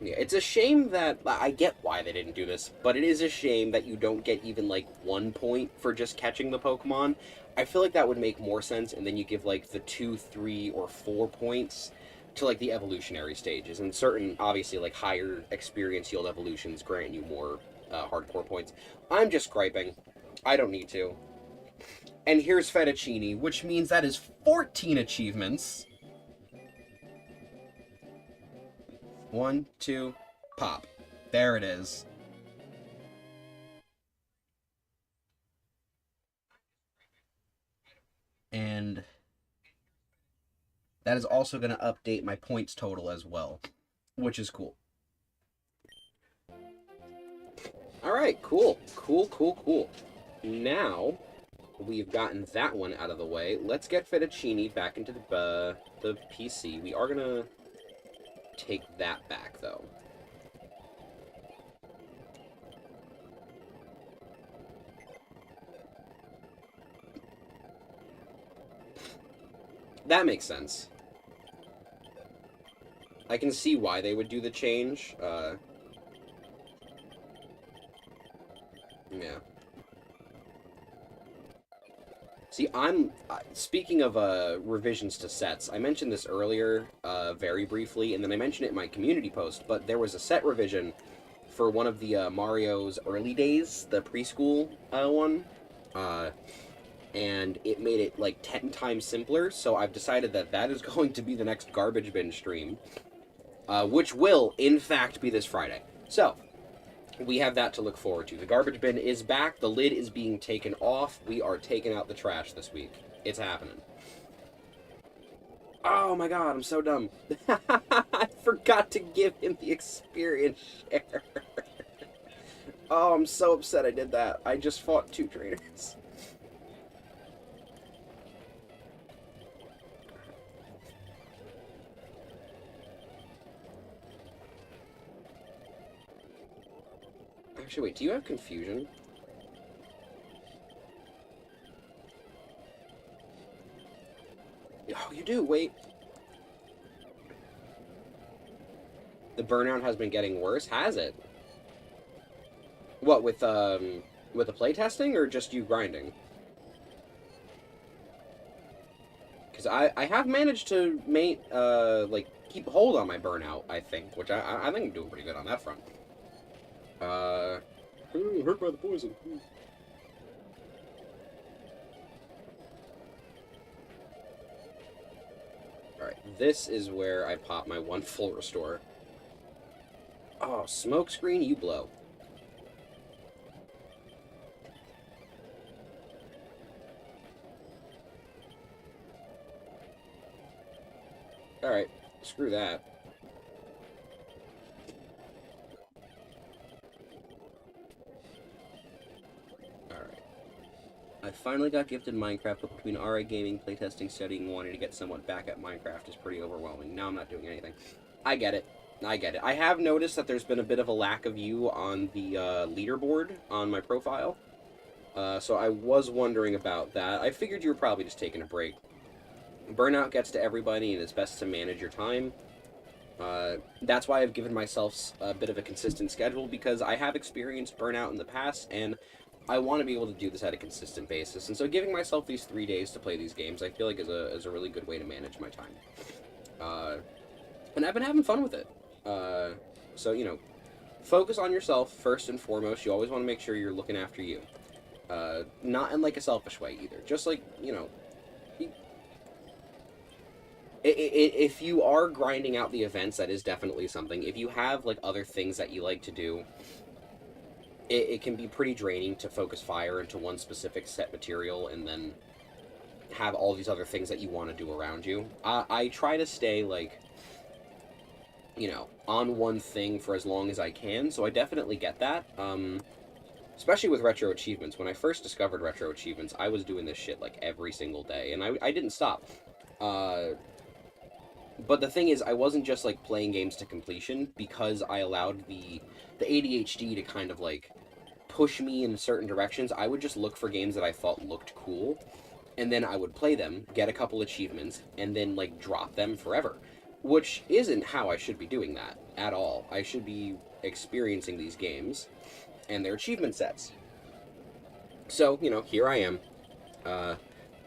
Yeah, it's a shame that... I get why they didn't do this, but it is a shame that you don't get even, like, 1 point for just catching the Pokemon. I feel like that would make more sense, and then you give, like, the 2, 3, or 4 points to, like, the evolutionary stages. And certain, obviously, like, higher experience yield evolutions grant you more hardcore points. I'm just griping. I don't need to. And here's Fettuccine, which means that is 14 achievements. 1, 2, pop. There it is. And that is also going to update my points total as well, which is cool. Alright, cool. Cool. Now, we've gotten that one out of the way. Let's get Fettuccine back into the PC. We are going to take that back, though. That makes sense. I can see why they would do the change. Yeah. See, speaking of revisions to sets, I mentioned this earlier very briefly, and then I mentioned it in my community post, but there was a set revision for one of the Mario's early days, the preschool one, and it made it like 10 times simpler, so I've decided that that is going to be the next garbage bin stream, which will, in fact, be this Friday. So, we have that to look forward to. The garbage bin is back. The lid is being taken off. We are taking out the trash this week. It's happening. Oh my god, I'm so dumb. I forgot to give him the experience share. Oh, I'm so upset I did that. I just fought 2 trainers. Actually, wait, do you have confusion? Oh, you do, wait. The burnout has been getting worse, has it? What, with the playtesting, or just you grinding? Because I have managed to keep hold on my burnout, I think, which I think I'm doing pretty good on that front. Hurt by the poison. Alright, this is where I pop my 1 full restore. Oh, smokescreen, you blow. Alright, screw that. I finally got gifted Minecraft, but between RA gaming, playtesting, studying, and wanting to get somewhat back at Minecraft is pretty overwhelming. Now I'm not doing anything. I get it. I get it. I have noticed that there's been a bit of a lack of you on the leaderboard on my profile. So I was wondering about that. I figured you were probably just taking a break. Burnout gets to everybody, and it's best to manage your time. That's why I've given myself a bit of a consistent schedule, because I have experienced burnout in the past, and I want to be able to do this at a consistent basis. And so giving myself these 3 days to play these games, I feel like is a really good way to manage my time. And I've been having fun with it. So, you know, focus on yourself first and foremost. You always want to make sure you're looking after you. Not in, like, a selfish way, either. Just, like, you know... If you are grinding out the events, that is definitely something. If you have, like, other things that you like to do, it can be pretty draining to focus fire into one specific set material and then have all these other things that you want to do around you. I try to stay, like, you know, on one thing for as long as I can, so I definitely get that. Especially with RetroAchievements. When I first discovered RetroAchievements, I was doing this shit, like, every single day, and I didn't stop. But the thing is, I wasn't just, like, playing games to completion, because I allowed the ADHD to kind of, like, push me in certain directions. I would just look for games that I thought looked cool, and then I would play them, get a couple achievements, and then, like, drop them forever. Which isn't how I should be doing that, at all. I should be experiencing these games and their achievement sets. So, you know, here I am,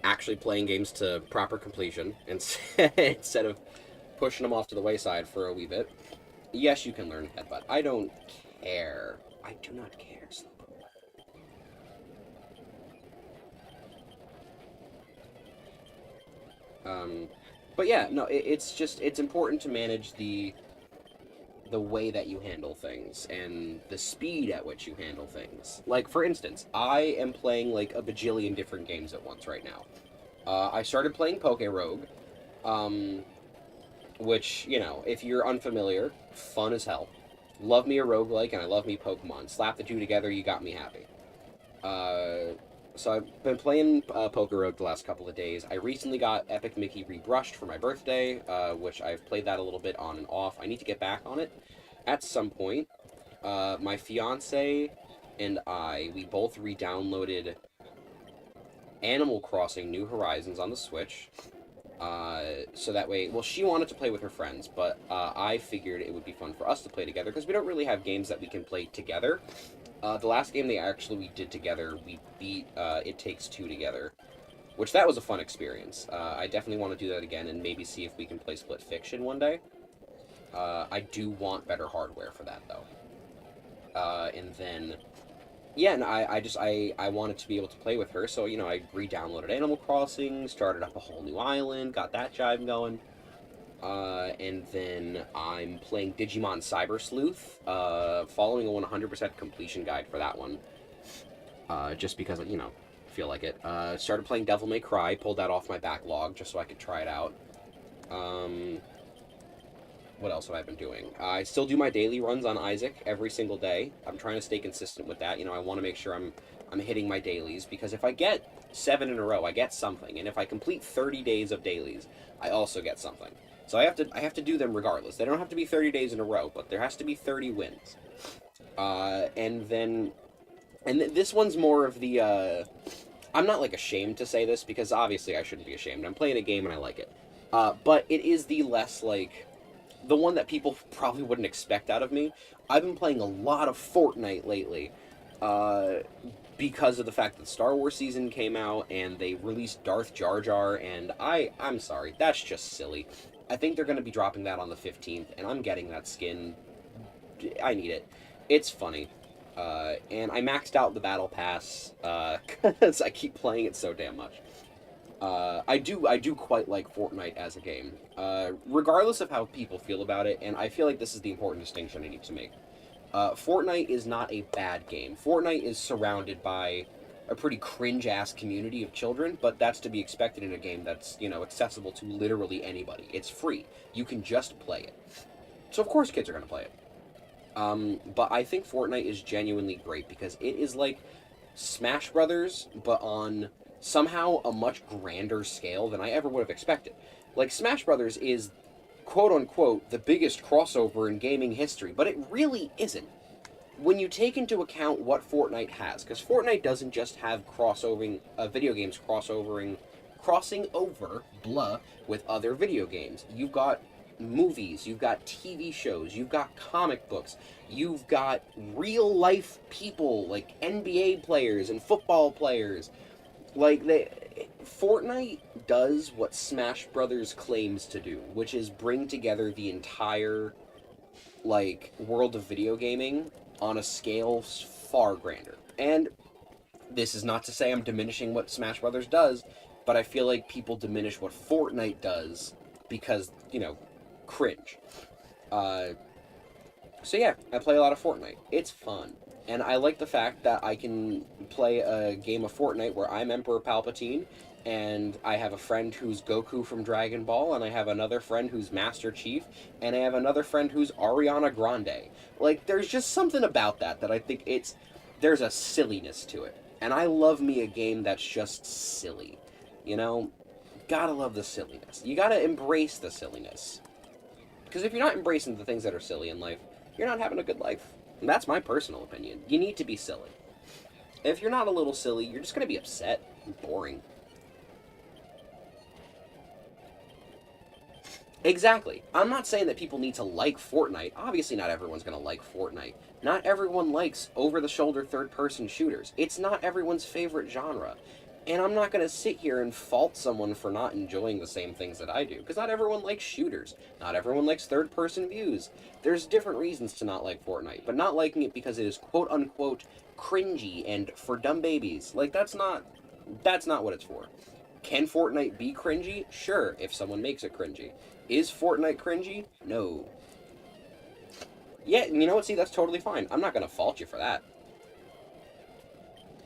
actually playing games to proper completion, instead of pushing them off to the wayside for a wee bit. Yes, you can learn headbutt. I don't care. I do not care. But yeah, no, it's important to manage the way that you handle things and the speed at which you handle things. Like, for instance, I am playing, like, a bajillion different games at once right now. I started playing Poke Rogue, which, you know, if you're unfamiliar, fun as hell. Love me a roguelike, and I love me Pokemon. Slap the two together, you got me happy. So I've been playing Poke Rogue the last couple of days. I recently got Epic Mickey rebrushed for my birthday, which I've played that a little bit on and off. I need to get back on it at some point. My fiance and we both re-downloaded Animal Crossing New Horizons on the Switch. So that way, well, she wanted to play with her friends, but I figured it would be fun for us to play together, because we don't really have games that we can play together. The last game we did together, we beat It Takes Two together, which that was a fun experience. I definitely want to do that again, and maybe see if we can play Split Fiction one day. I do want better hardware for that, though. And then, yeah, and I wanted to be able to play with her, so, you know, I re-downloaded Animal Crossing, started up a whole new island, got that jive going. And then I'm playing Digimon Cyber Sleuth, following a 100% completion guide for that one. Just because, you know, feel like it. Started playing Devil May Cry, pulled that off my backlog just so I could try it out. What else have I been doing? I still do my daily runs on Isaac every single day. I'm trying to stay consistent with that. You know, I want to make sure I'm hitting my dailies, because if I get 7 in a row, I get something. And if I complete 30 days of dailies, I also get something. So I have to do them regardless. They don't have to be 30 days in a row, but there has to be 30 wins. This one's more of the, I'm not, like, ashamed to say this, because obviously I shouldn't be ashamed. I'm playing a game and I like it. But it is the less, like, the one that people probably wouldn't expect out of me. I've been playing a lot of Fortnite lately, because of the fact that Star Wars season came out, and they released Darth Jar Jar, and I'm sorry, that's just silly. I think they're going to be dropping that on the 15th, and I'm getting that skin. I need it. It's funny. And I maxed out the Battle Pass, because I keep playing it so damn much. I do quite like Fortnite as a game, regardless of how people feel about it, and I feel like this is the important distinction I need to make. Fortnite is not a bad game. Fortnite is surrounded by a pretty cringe-ass community of children, but that's to be expected in a game that's, you know, accessible to literally anybody. It's free. You can just play it. So of course kids are going to play it. But I think Fortnite is genuinely great, because it is like Smash Brothers, but on somehow a much grander scale than I ever would have expected. Like, Smash Brothers is, quote unquote, the biggest crossover in gaming history, but it really isn't. When you take into account what Fortnite has, because Fortnite doesn't just have video games crossing over, blah, with other video games. You've got movies, you've got TV shows, you've got comic books, you've got real life people like NBA players and football players. Like, Fortnite does what Smash Brothers claims to do, which is bring together the entire, like, world of video gaming on a scale far grander. And this is not to say I'm diminishing what Smash Brothers does, but I feel like people diminish what Fortnite does because, cringe. So yeah, I play a lot of Fortnite. It's fun. And I like the fact that I can play a game of Fortnite where I'm Emperor Palpatine, and I have a friend who's Goku from Dragon Ball, and I have another friend who's Master Chief, and I have another friend who's Ariana Grande. Like, there's just something about that I think there's a silliness to it. And I love me a game that's just silly. Gotta love the silliness. You gotta embrace the silliness. Because if you're not embracing the things that are silly in life, you're not having a good life. And that's my personal opinion. You need to be silly. If you're not a little silly, you're just going to be upset and boring. Exactly. I'm not saying that people need to like Fortnite. Obviously not everyone's going to like Fortnite. Not everyone likes over-the-shoulder third-person shooters. It's not everyone's favorite genre. And I'm not going to sit here and fault someone for not enjoying the same things that I do, because not everyone likes shooters. Not everyone likes third-person views. There's different reasons to not like Fortnite, but not liking it because it is quote-unquote cringy and for dumb babies. Like, that's not what it's for. Can Fortnite be cringy? Sure, if someone makes it cringy. Is Fortnite cringy? No. Yeah, you know what? See, that's totally fine. I'm not going to fault you for that.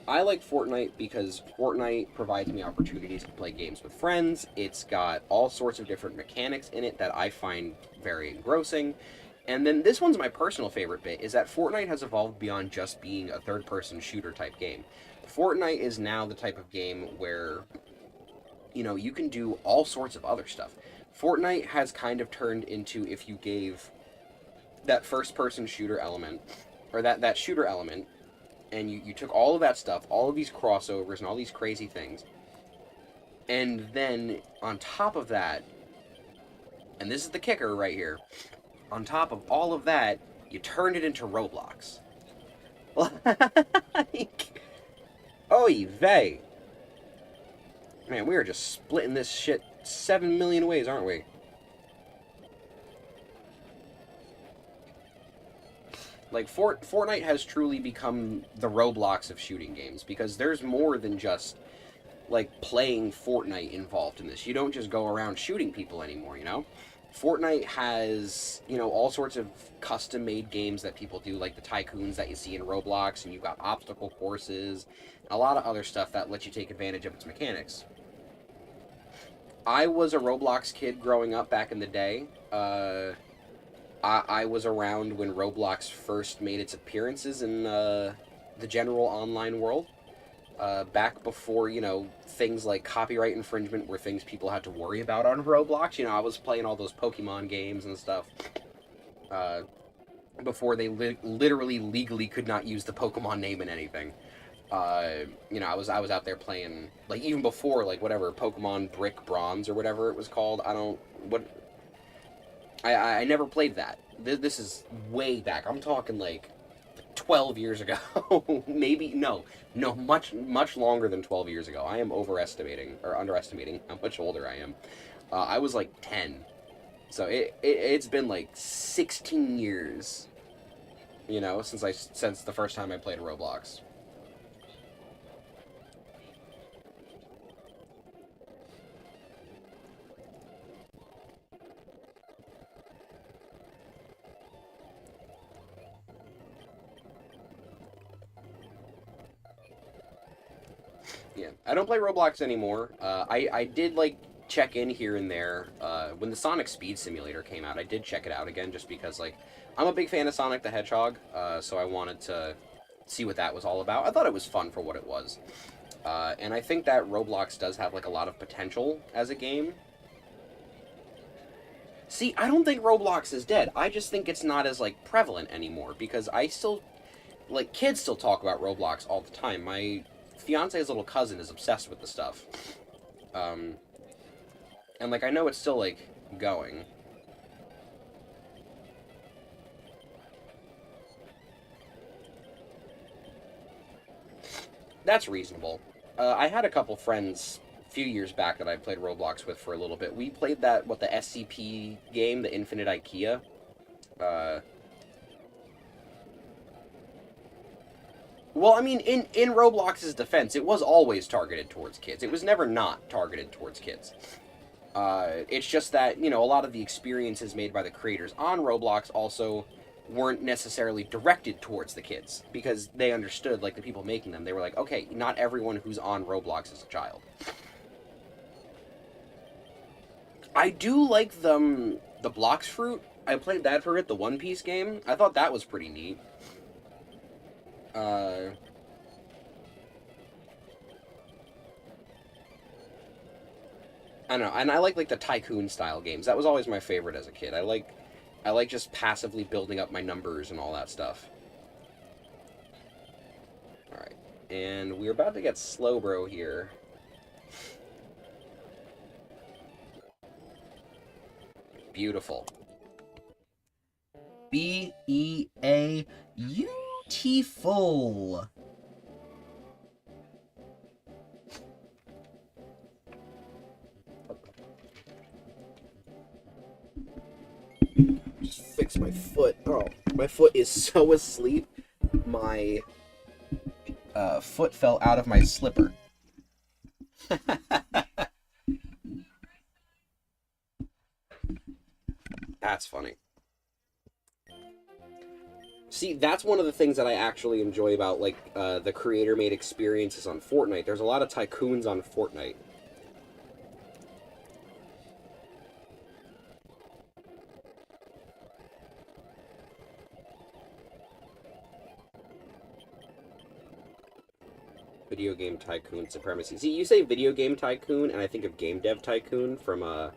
I like Fortnite because Fortnite provides me opportunities to play games with friends. It's got all sorts of different mechanics in it that I find very engrossing. And then this one's my personal favorite bit, is that Fortnite has evolved beyond just being a third-person shooter type game. Fortnite is now the type of game where, you can do all sorts of other stuff. Fortnite has kind of turned into, if you gave that first-person shooter element, or that shooter element, and you took all of that stuff, all of these crossovers and all these crazy things, and then on top of that, and this is the kicker right here, on top of all of that, you turned it into Roblox. Like, oy vey. Man, we are just splitting this shit 7 million ways, aren't we? Like, Fortnite has truly become the Roblox of shooting games, because there's more than just, like, playing Fortnite involved in this. You don't just go around shooting people anymore, Fortnite has, all sorts of custom-made games that people do, like the tycoons that you see in Roblox, and you've got obstacle courses, and a lot of other stuff that lets you take advantage of its mechanics. I was a Roblox kid growing up back in the day. I was around when Roblox first made its appearances in the general online world. Back before, things like copyright infringement were things people had to worry about on Roblox. I was playing all those Pokemon games and stuff. Before they literally legally could not use the Pokemon name in anything. I was out there playing, like, even before, like, whatever, Pokemon Brick Bronze or whatever it was called. I never played that. This is way back. I'm talking, like, 12 years ago. Maybe, no, much longer than 12 years ago. I am underestimating how much older I am. I was, like, 10. So it's been, like, 16 years, since the first time I played Roblox. Yeah, I don't play Roblox anymore. I did, like, check in here and there. When the Sonic Speed Simulator came out, I did check it out again just because, like, I'm a big fan of Sonic the Hedgehog, so I wanted to see what that was all about. I thought it was fun for what it was. And I think that Roblox does have, like, a lot of potential as a game. See, I don't think Roblox is dead. I just think it's not as, like, prevalent anymore, because I still, like, kids still talk about Roblox all the time. My fiance's little cousin is obsessed with the stuff. And, like, I know it's still, like, going. That's reasonable. I had a couple friends a few years back that I played Roblox with for a little bit. We played that, the SCP game, the Infinite IKEA. Well, I mean, in Roblox's defense, it was always targeted towards kids. It was never not targeted towards kids. It's just that, a lot of the experiences made by the creators on Roblox also weren't necessarily directed towards the kids, because they understood, like, the people making them. They were like, okay, not everyone who's on Roblox is a child. I do like the Blocks Fruit. I played that for it, the One Piece game. I thought that was pretty neat. I don't know, and I like the Tycoon style games. That was always my favorite as a kid. I like just passively building up my numbers and all that stuff. Alright, and we're about to get Slowbro here. Beautiful. B-E-A-Beautiful. Just fix my foot. Oh, my foot is so asleep. My foot fell out of my slipper. That's funny. See, that's one of the things that I actually enjoy about, like, the creator-made experiences on Fortnite. There's a lot of tycoons on Fortnite. Video game tycoon supremacy. See, you say video game tycoon, and I think of game dev tycoon from, Oh,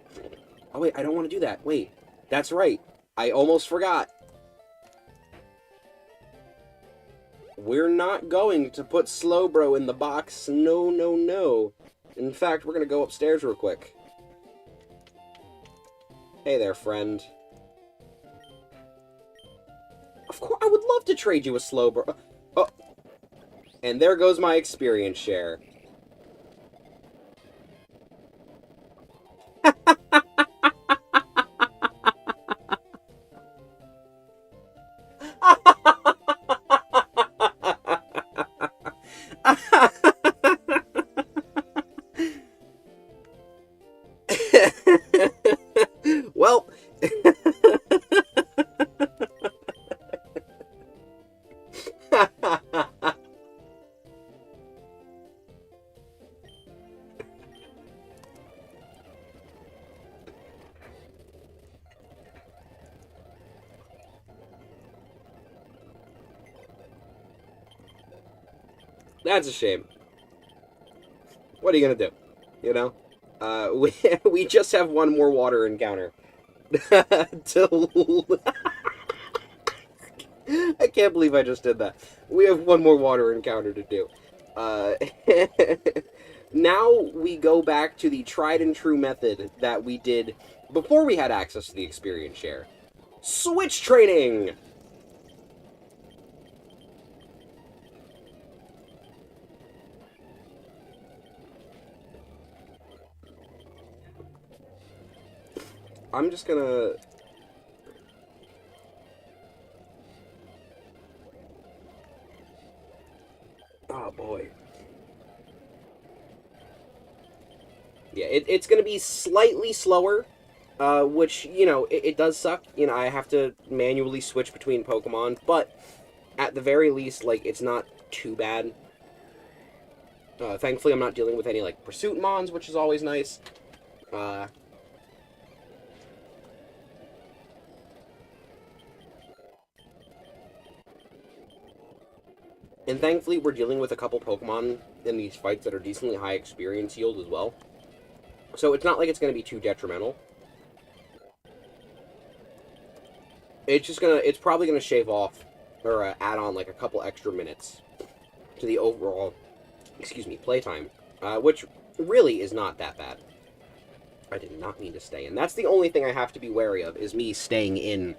wait, I don't want to do that. Wait, that's right. I almost forgot. We're not going to put Slowbro in the box. No, no, no. In fact, we're going to go upstairs real quick. Hey there, friend. Of course, I would love to trade you a Slowbro. Oh. And there goes my experience share. Well, that's a shame. What are you gonna do? You know? We just have one more water encounter. I can't believe I just did that. We have one more water encounter to do. Now we go back to the tried and true method that we did before we had access to the experience share. Switch training! I'm just gonna... Oh, boy. Yeah, it's gonna be slightly slower, which, it does suck. I have to manually switch between Pokemon, but at the very least, like, it's not too bad. Thankfully, I'm not dealing with any, like, Pursuit Mons, which is always nice. And thankfully, we're dealing with a couple Pokemon in these fights that are decently high experience yield as well. So it's not like it's going to be too detrimental. It's probably gonna shave off, or add on like a couple extra minutes to the overall, playtime, which really is not that bad. I did not mean to stay in. That's the only thing I have to be wary of, is me staying in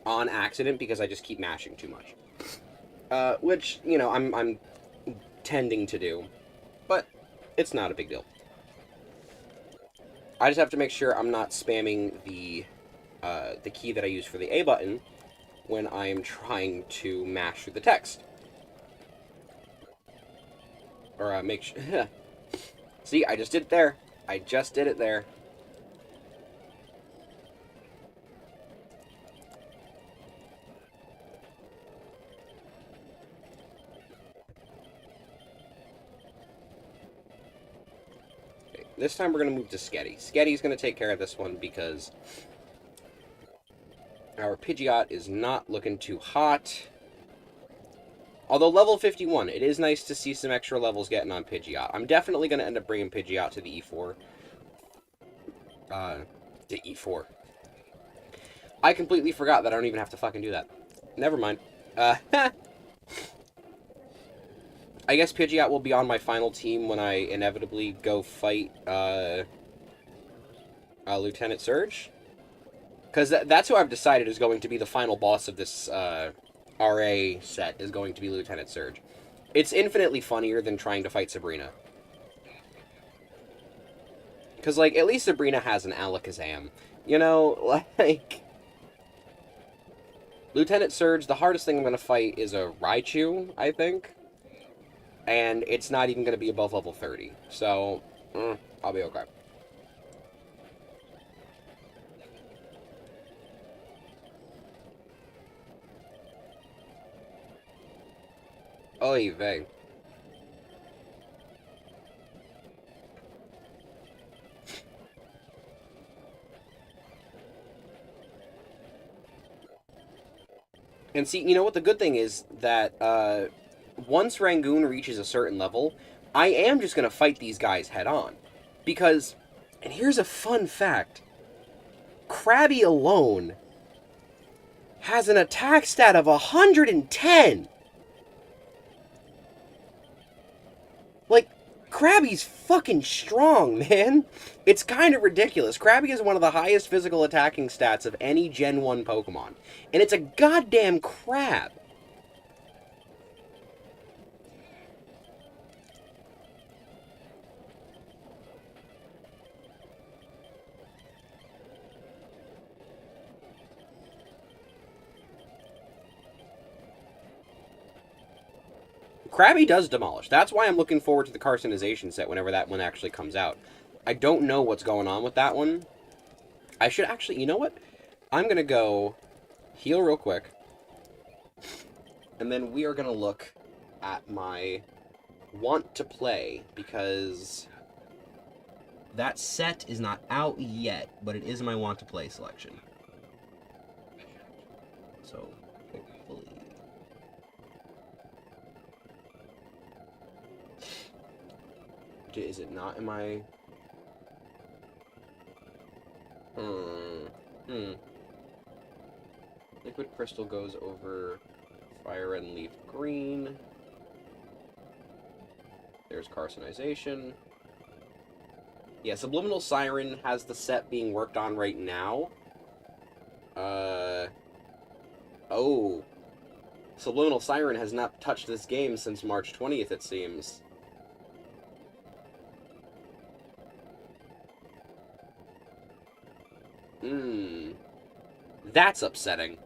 on accident because I just keep mashing too much. Which, you know, I'm tending to do, but it's not a big deal. I just have to make sure I'm not spamming the key that I use for the A button when I'm trying to mash through the text. Or make sure... See, I just did it there. I just did it there. Okay, this time we're going to move to Sketty. Sketty's going to take care of this one because our Pidgeot is not looking too hot. Although level 51, it is nice to see some extra levels getting on Pidgeot. I'm definitely going to end up bringing Pidgeot to the E4. To E4. I completely forgot that I don't even have to fucking do that. Never mind. I guess Pidgeot will be on my final team when I inevitably go fight, Lieutenant Surge. Because that's who I've decided is going to be the final boss of this, RA set, is going to be Lieutenant Surge. It's infinitely funnier than trying to fight Sabrina. Because, like, at least Sabrina has an Alakazam. You know, like... Lieutenant Surge, the hardest thing I'm going to fight is a Raichu, I think. And it's not even going to be above level 30. So, I'll be okay. Oy vey. And see, you know what? The good thing is that once Rangoon reaches a certain level, I am just going to fight these guys head on. Because, and here's a fun fact, Krabby alone has an attack stat of 110! Like, Krabby's fucking strong, man. It's kind of ridiculous. Krabby is one of the highest physical attacking stats of any Gen 1 Pokemon. And it's a goddamn crab. Krabby does demolish. That's why I'm looking forward to the Carcinization set whenever that one actually comes out. I don't know what's going on with that one. I should actually... You know what? I'm going to go heal real quick. And then we are going to look at my want to play, because that set is not out yet, but it is my want to play selection. So, hopefully... Is it not in my... Liquid Crystal goes over Fire and Leaf Green. There's Carcinization. Yeah, Subliminal Siren has the set being worked on right now. Oh. Subliminal Siren has not touched this game since March 20th, it seems. That's upsetting.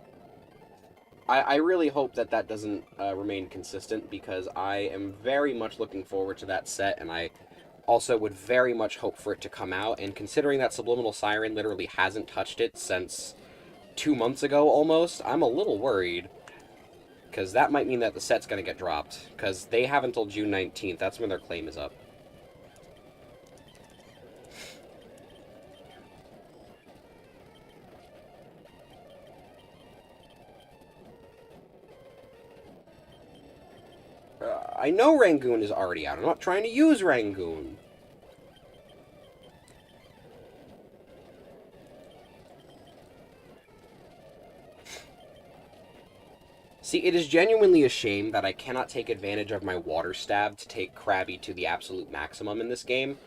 I really hope that that doesn't remain consistent, because I am very much looking forward to that set, and I also would very much hope for it to come out, and considering that Subliminal Siren literally hasn't touched it since 2 months ago almost, I'm a little worried, because that might mean that the set's going to get dropped, because they have until June 19th, that's when their claim is up. I know Rangoon is already out. I'm not trying to use Rangoon. See, it is genuinely a shame that I cannot take advantage of my water stab to take Krabby to the absolute maximum in this game,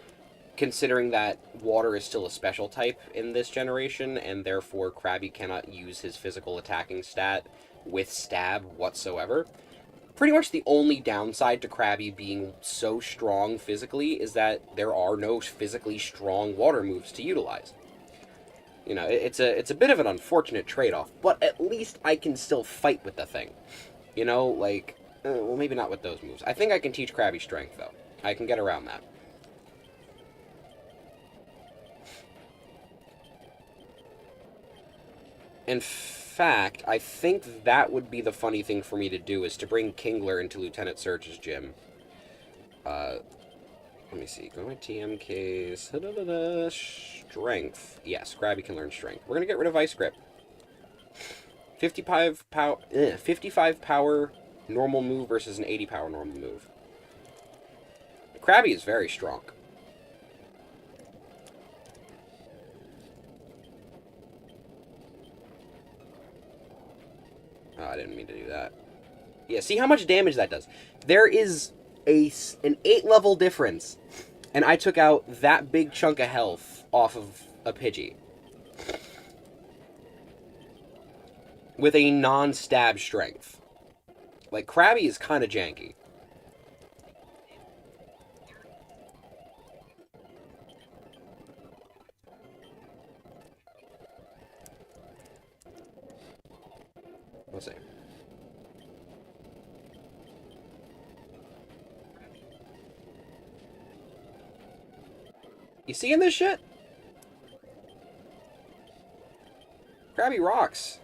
considering that water is still a special type in this generation, and therefore Krabby cannot use his physical attacking stat with stab whatsoever. Pretty much the only downside to Krabby being so strong physically is that there are no physically strong water moves to utilize. You know, it's a bit of an unfortunate trade-off, but at least I can still fight with the thing. You know, like, well, maybe not with those moves. I think I can teach Krabby Strength, though. I can get around that. In fact, I think that would be the funny thing for me to do, is to bring Kingler into Lieutenant Surge's gym. Let me see. Go to my TMKs. Strength. Yes, Krabby can learn Strength. We're going to get rid of Ice Grip. 55 power normal move versus an 80 power normal move. Krabby is very strong. Oh, I didn't mean to do that. Yeah, see how much damage that does? There is an 8-level difference, and I took out that big chunk of health off of a Pidgey. With a non-stab strength. Like, Krabby is kind of janky. Let's see. You seeing this shit? Krabby rocks.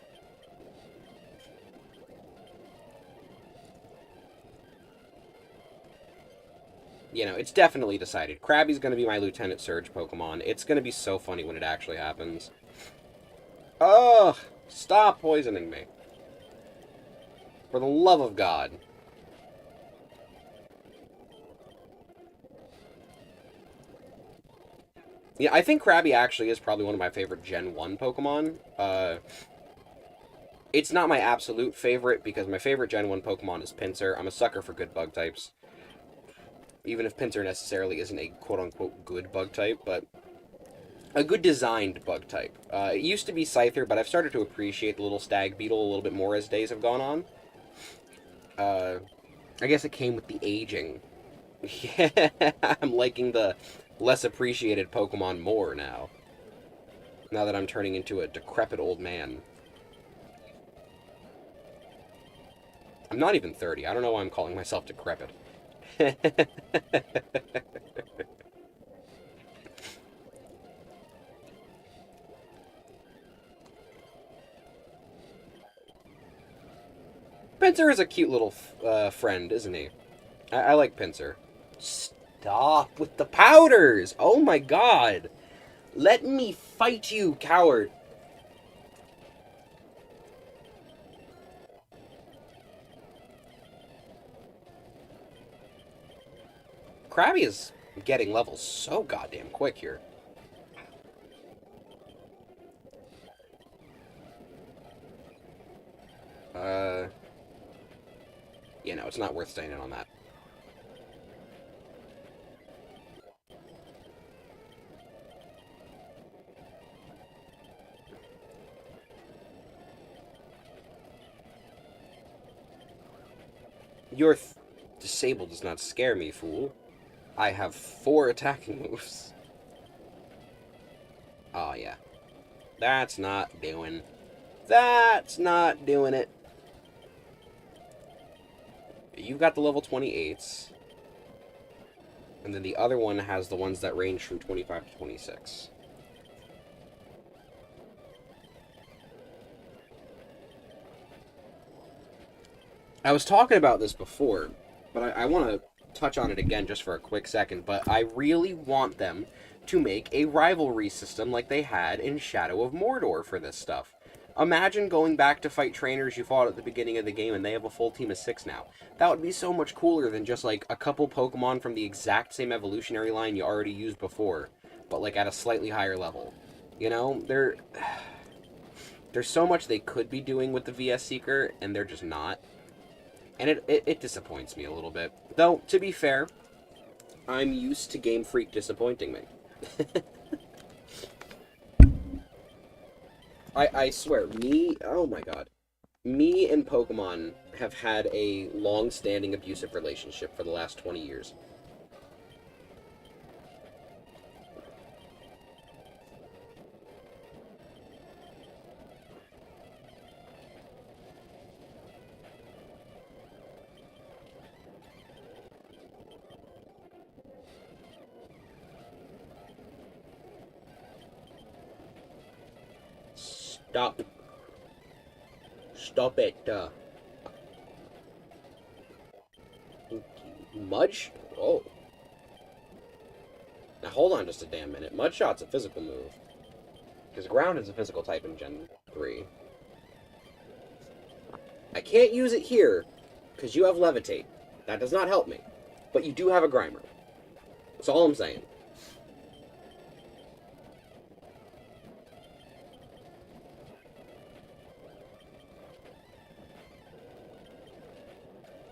You know, it's definitely decided. Krabby's going to be my Lieutenant Surge Pokemon. It's going to be so funny when it actually happens. Ugh! Stop poisoning me. For the love of God. Yeah, I think Krabby actually is probably one of my favorite Gen 1 Pokemon. It's not my absolute favorite, because my favorite Gen 1 Pokemon is Pinsir. I'm a sucker for good bug types. Even if Pinsir necessarily isn't a quote-unquote good bug type, but a good designed bug type. It used to be Scyther, but I've started to appreciate the little Stag Beetle a little bit more as days have gone on. I guess it came with the aging. Yeah, I'm liking the less appreciated Pokemon more now. Now that I'm turning into a decrepit old man. I'm not even 30. I don't know why I'm calling myself decrepit. Pinsir is a cute little friend, isn't he? I like Pinsir. Stop with the powders! Oh my god! Let me fight you, coward! Krabby is getting levels so goddamn quick here. You know, it's not worth staying in on that. Your disabled does not scare me, fool. I have 4 attacking moves. Oh, yeah. That's not doing. That's not doing it. You've got the level 28s. And then the other one has the ones that range from 25 to 26. I was talking about this before, but I want to touch on it again just for a quick second, but I really want them to make a rivalry system like they had in Shadow of Mordor for this stuff. Imagine going back to fight trainers you fought at the beginning of the game and they have a full team of 6 now. That would be so much cooler than just, like, a couple Pokemon from the exact same evolutionary line you already used before, but, like, at a slightly higher level. You know, there's so much they could be doing with the VS Seeker, and they're just not. And it disappoints me a little bit. Though, to be fair, I'm used to Game Freak disappointing me. I swear, oh my god. Me and Pokemon have had a long-standing abusive relationship for the last 20 years. Stop. Stop it. Mudge? Oh. Now hold on just a damn minute. Mudshot's a physical move. Because ground is a physical type in Gen 3. I can't use it here, because you have Levitate. That does not help me. But you do have a Grimer. That's all I'm saying.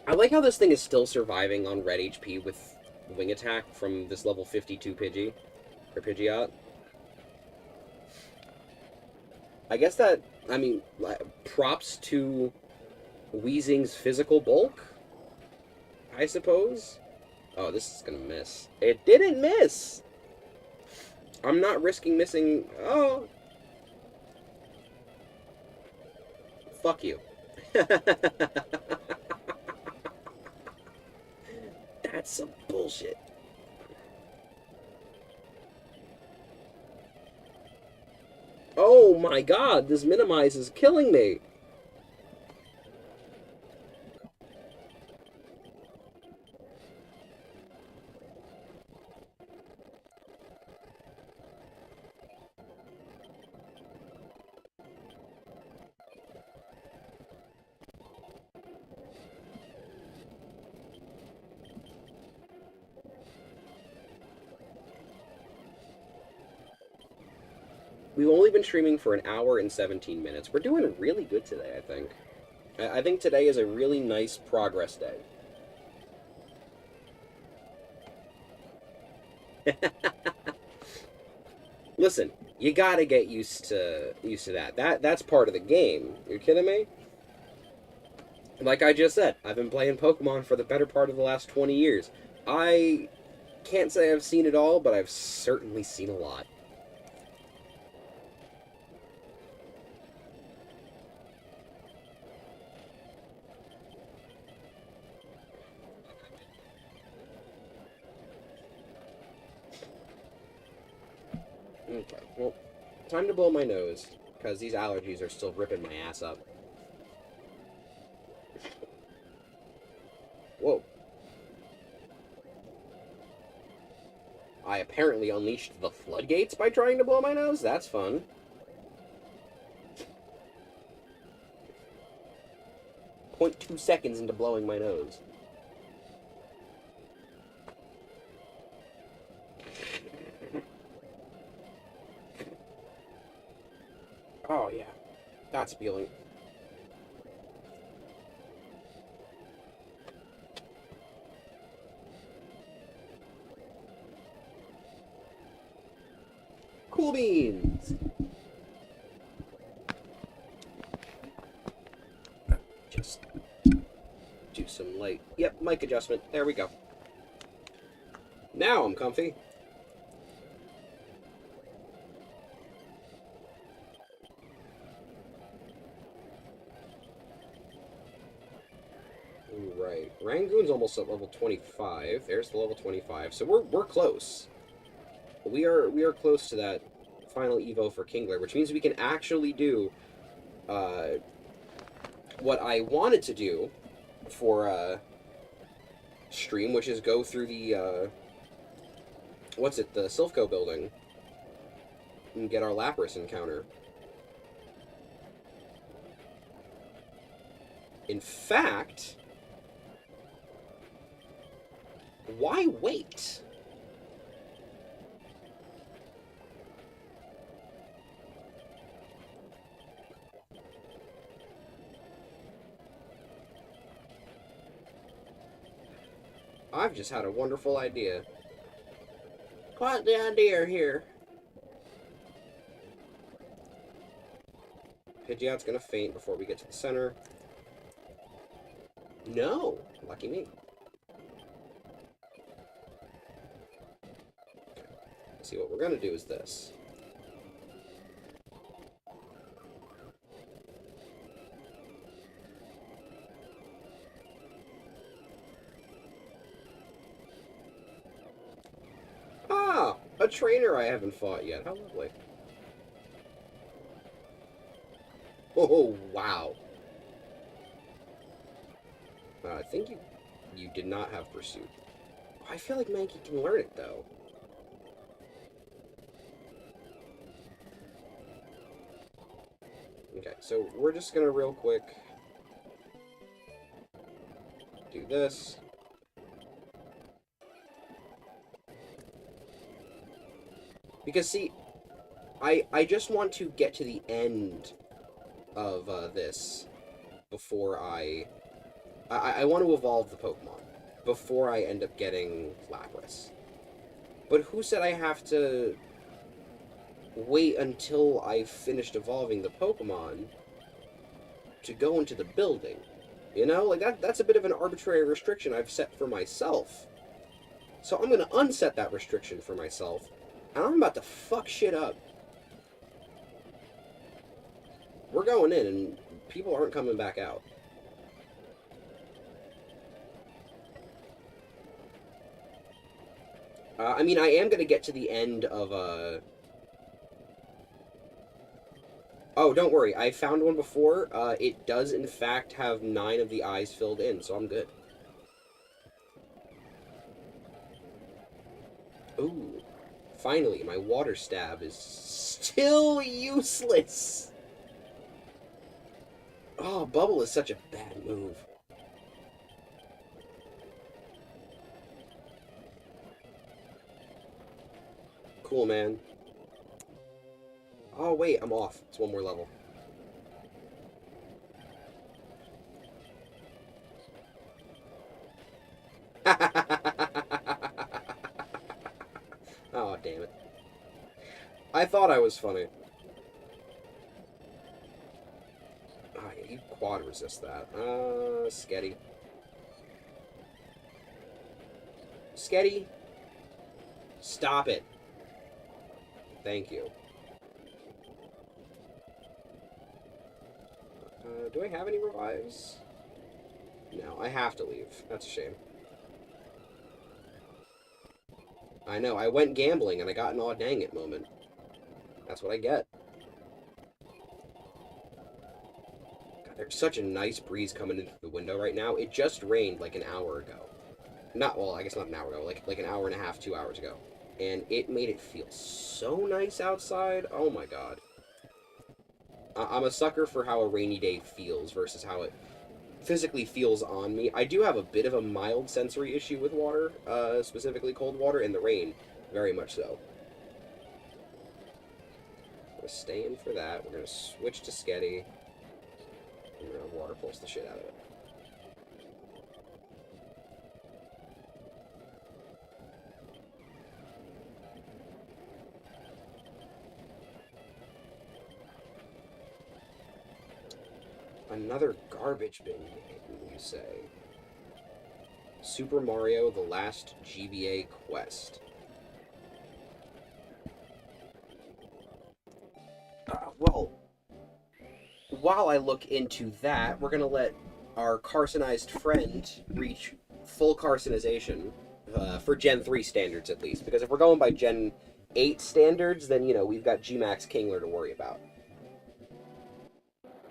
I like how this thing is still surviving on red HP with wing attack from this level 52 Pidgey. Or Pidgeot. I guess that, I mean, props to Weezing's physical bulk, I suppose? Oh, this is gonna miss. It didn't miss! I'm not risking missing... Oh! Fuck you. That's some bullshit. Oh my god, this minimize is killing me. We've only been streaming for an hour and 17 minutes. We're doing really good today, I think. I think today is a really nice progress day. Listen, you gotta get used to that. That's part of the game. You're kidding me? Like I just said, I've been playing Pokemon for the better part of the last 20 years. I can't say I've seen it all, but I've certainly seen a lot. Okay, well, time to blow my nose, because these allergies are still ripping my ass up. Whoa. I apparently unleashed the floodgates by trying to blow my nose? That's fun. .2 seconds into blowing my nose. Oh, yeah. That's appealing. Cool beans! Just do some light... Yep, mic adjustment. There we go. Now I'm comfy. Right. Rangoon's almost at level 25. There's the level 25. So we're close. We are close to that final Evo for Kingler, which means we can actually do what I wanted to do for stream, which is go through the what's it, the Silphco building and get our Lapras encounter. In fact, why wait? I've just had a wonderful idea. Quite the idea here. Pidgeot's gonna faint before we get to the center. No! Lucky me. Okay. See, what we're gonna do is this. Ah! A trainer I haven't fought yet. How lovely. Oh, wow. I think you did not have Pursuit. I feel like Mankey can learn it, though. Okay, so we're just gonna real quick do this. Because, see, I just want to get to the end of this before I want to evolve the Pokemon before I end up getting Lapras. But who said I have to wait until I've finished evolving the Pokemon to go into the building? You know, like that's a bit of an arbitrary restriction I've set for myself. So I'm gonna unset that restriction for myself, and I'm about to fuck shit up. We're going in, and people aren't coming back out. I mean, I am going to get to the end of, Oh, don't worry. I found one before. It does, in fact, have 9 of the eyes filled in, so I'm good. Ooh. Finally, my water stab is still useless. Oh, Bubble is such a bad move. Cool, man. Oh, wait, I'm off. It's one more level. Oh, damn it. I thought I was funny. Oh, yeah, you quad resist that. Sketty. Sketty. Stop it. Thank you. Do I have any revives? No, I have to leave. That's a shame. I know, I went gambling and I got an aw dang it moment. That's what I get. God, there's such a nice breeze coming into the window right now. It just rained like an hour ago. Not, well, I guess not an hour ago, like an hour and a half, 2 hours ago. And it made it feel so nice outside. Oh my god. I'm a sucker for how a rainy day feels versus how it physically feels on me. I do have a bit of a mild sensory issue with water, specifically cold water, and the rain, very much so. I'm going to stay in for that. We're going to switch to Sketty. And we're going to water pulse the shit out of it. Another garbage bin game, you say? Super Mario: The Last GBA Quest. Well, while I look into that, we're gonna let our Carsonized friend reach full Carsonization, for Gen 3 standards at least. Because if we're going by Gen 8 standards, then, you know, we've got G-Max Kingler to worry about.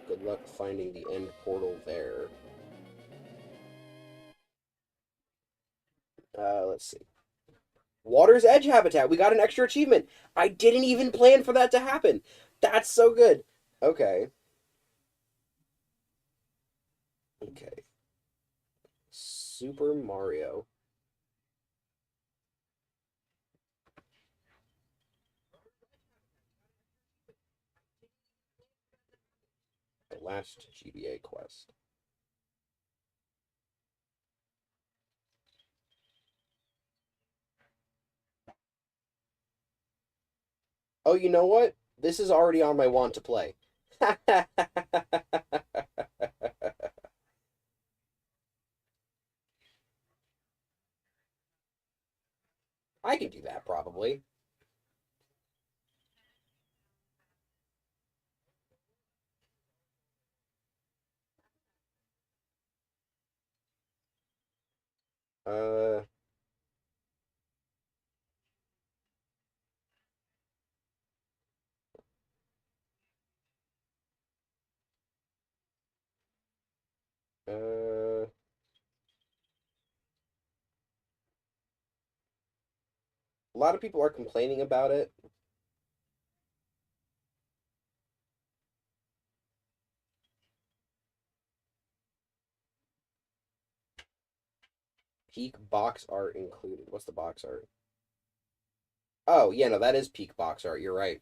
Good luck finding the end portal there. Let's see. Water's Edge Habitat. We got an extra achievement. I didn't even plan for that to happen. That's so good. Okay. Okay. Super Mario. The last GBA quest. Oh, you know what? This is already on my want to play. I can do that, probably. Uh... Uh... A lot of people are complaining about it. Peak box art included. What's the box art? Oh, yeah, no, that is peak box art. You're right.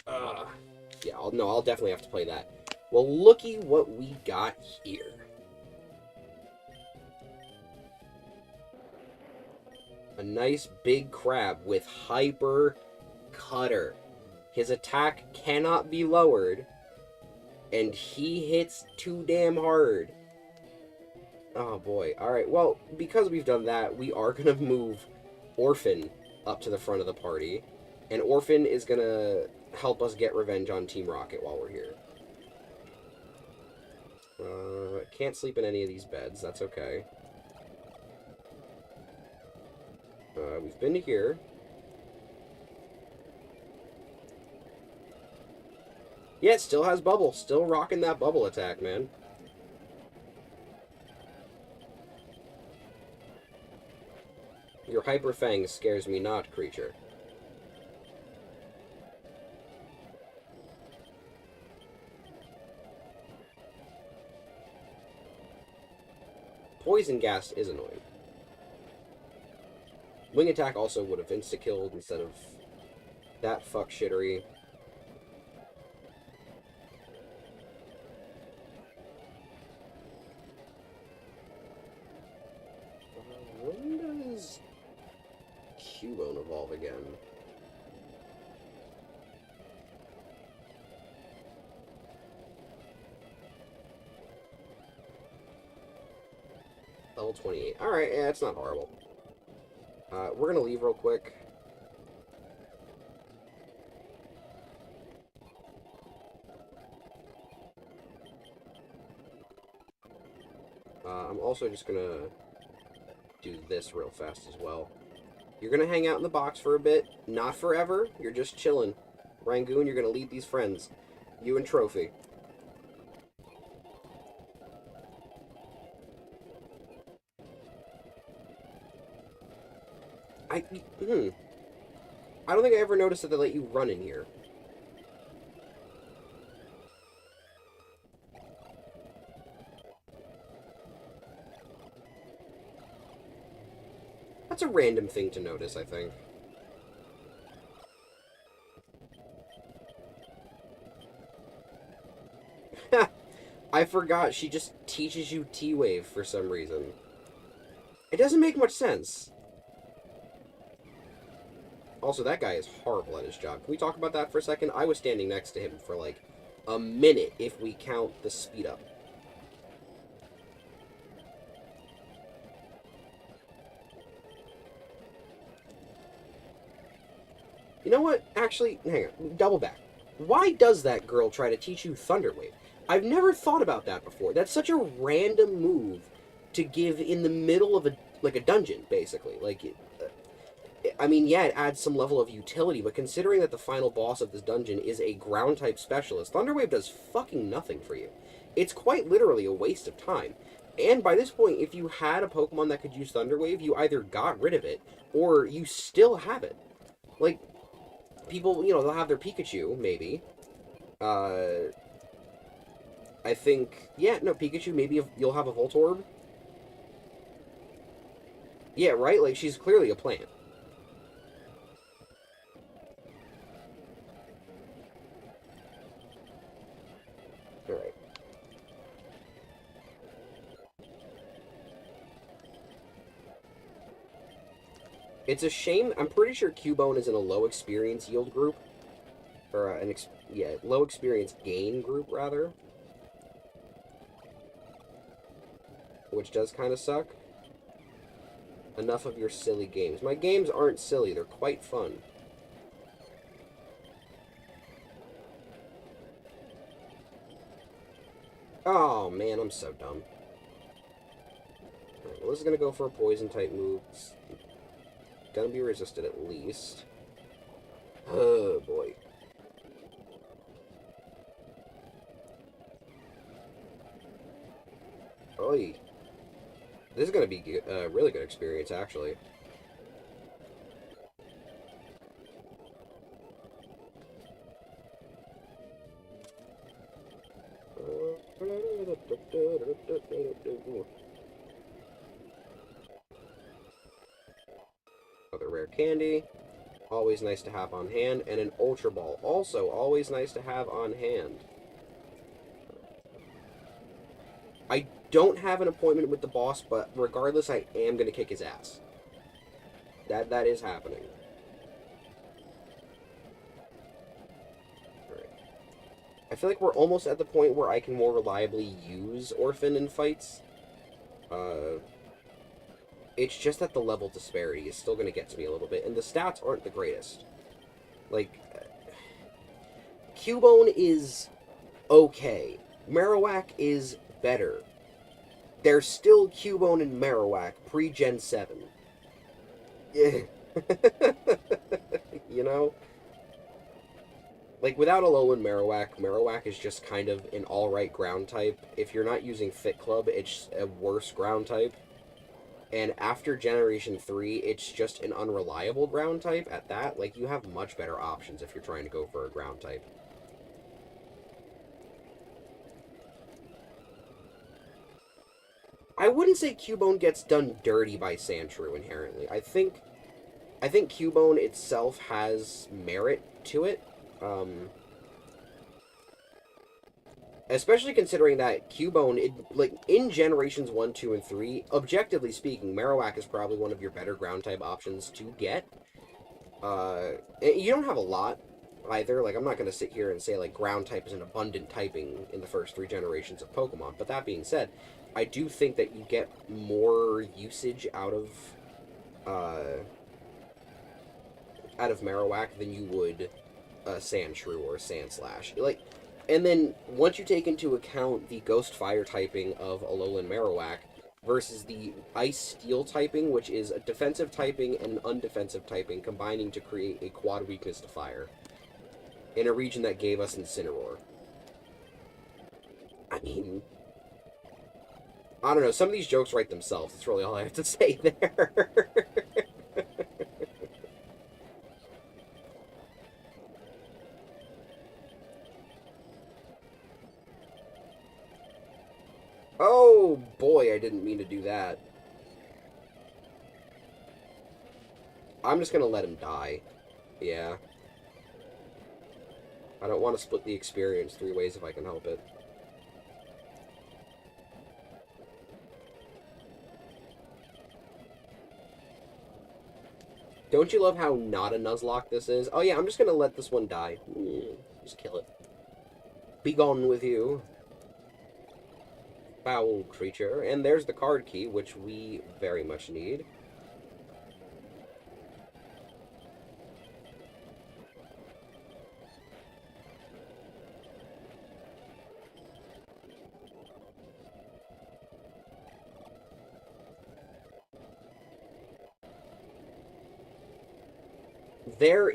Yeah, I'll definitely have to play that. Well, looky what we got here. A nice big crab with hyper cutter. His attack cannot be lowered, and he hits too damn hard. Oh boy. Alright, well, because we've done that, we are going to move Orphan up to the front of the party. And Orphan is going to help us get revenge on Team Rocket while we're here. Can't sleep in any of these beds. That's okay. We've been to here. Yeah, it still has bubble. Still rocking that bubble attack, man. Your Hyper Fang scares me not, creature. Poison gas is annoying. Wing attack also would have insta-killed instead of that fuck shittery. When does Cubone evolve again? Level 28. Alright, yeah, it's not horrible. We're gonna leave real quick. I'm also just gonna do this real fast as well. You're gonna hang out in the box for a bit. Not forever. You're just chilling. Rangoon, you're gonna lead these friends. You and Trophy. I don't think I ever noticed that they let you run in here. That's a random thing to notice, I think. I forgot, she just teaches you T-Wave for some reason. It doesn't make much sense. Also, that guy is horrible at his job. Can we talk about that for a second? I was standing next to him for like a minute if we count the speed up. You know what? Actually, hang on. Double back. Why does that girl try to teach you Thunder Wave? I've never thought about that before. That's such a random move to give in the middle of a dungeon, basically. Like, I mean, yeah, it adds some level of utility, but considering that the final boss of this dungeon is a ground-type specialist, Thunder Wave does fucking nothing for you. It's quite literally a waste of time. And by this point, if you had a Pokemon that could use Thunder Wave, you either got rid of it, or you still have it. Like, people, you know, they'll have their Pikachu, maybe. I think, yeah, no, Pikachu, maybe you'll have a Voltorb. Yeah, right? Like, she's clearly a plant. Alright. It's a shame. I'm pretty sure Cubone is in a low experience yield group. Or, low experience gain group, rather. Which does kind of suck. Enough of your silly games. My games aren't silly, they're quite fun. Oh, man, I'm so dumb. Alright, well, this is going to go for a poison-type move. It's going to be resisted at least. Oh, boy. Oy. This is going to be a really good experience, actually. Another rare candy. Always nice to have on hand. And an Ultra Ball. Also, always nice to have on hand. I don't have an appointment with the boss, but regardless, I am going to kick his ass. That is happening. Alright. I feel like we're almost at the point where I can more reliably use Orphan in fights. It's just that the level disparity is still going to get to me a little bit, and the stats aren't the greatest. Like, Cubone is okay. Marowak is better. There's still Cubone and Marowak pre-Gen 7. Yeah. You know? Like, without Alolan Marowak, Marowak is just kind of an alright ground type. If you're not using Fit Club, it's a worse ground type. And after Generation 3, it's just an unreliable ground type at that. Like, you have much better options if you're trying to go for a ground type. I wouldn't say Cubone gets done dirty by Sandshrew inherently. I think Cubone itself has merit to it. Especially considering that Cubone, in Generations 1, 2, and 3, objectively speaking, Marowak is probably one of your better ground-type options to get. You don't have a lot, either. Like, I'm not going to sit here and say, like, ground-type is an abundant typing in the first 3 generations of Pokemon. But that being said, I do think that you get more usage out of Marowak than you would Sandshrew or Sandslash. Like, and then, once you take into account the Ghost Fire typing of Alolan Marowak versus the Ice Steel typing, which is a defensive typing and an undefensive typing combining to create a quad weakness to fire in a region that gave us Incineroar. I mean, I don't know, some of these jokes write themselves. That's really all I have to say there. Oh, boy, I didn't mean to do that. I'm just gonna let him die. Yeah. I don't want to split the experience 3 ways if I can help it. Don't you love how not a Nuzlocke this is? Oh yeah, I'm just gonna let this one die. Just kill it. Be gone with you. Foul creature. And there's the card key, which we very much need. There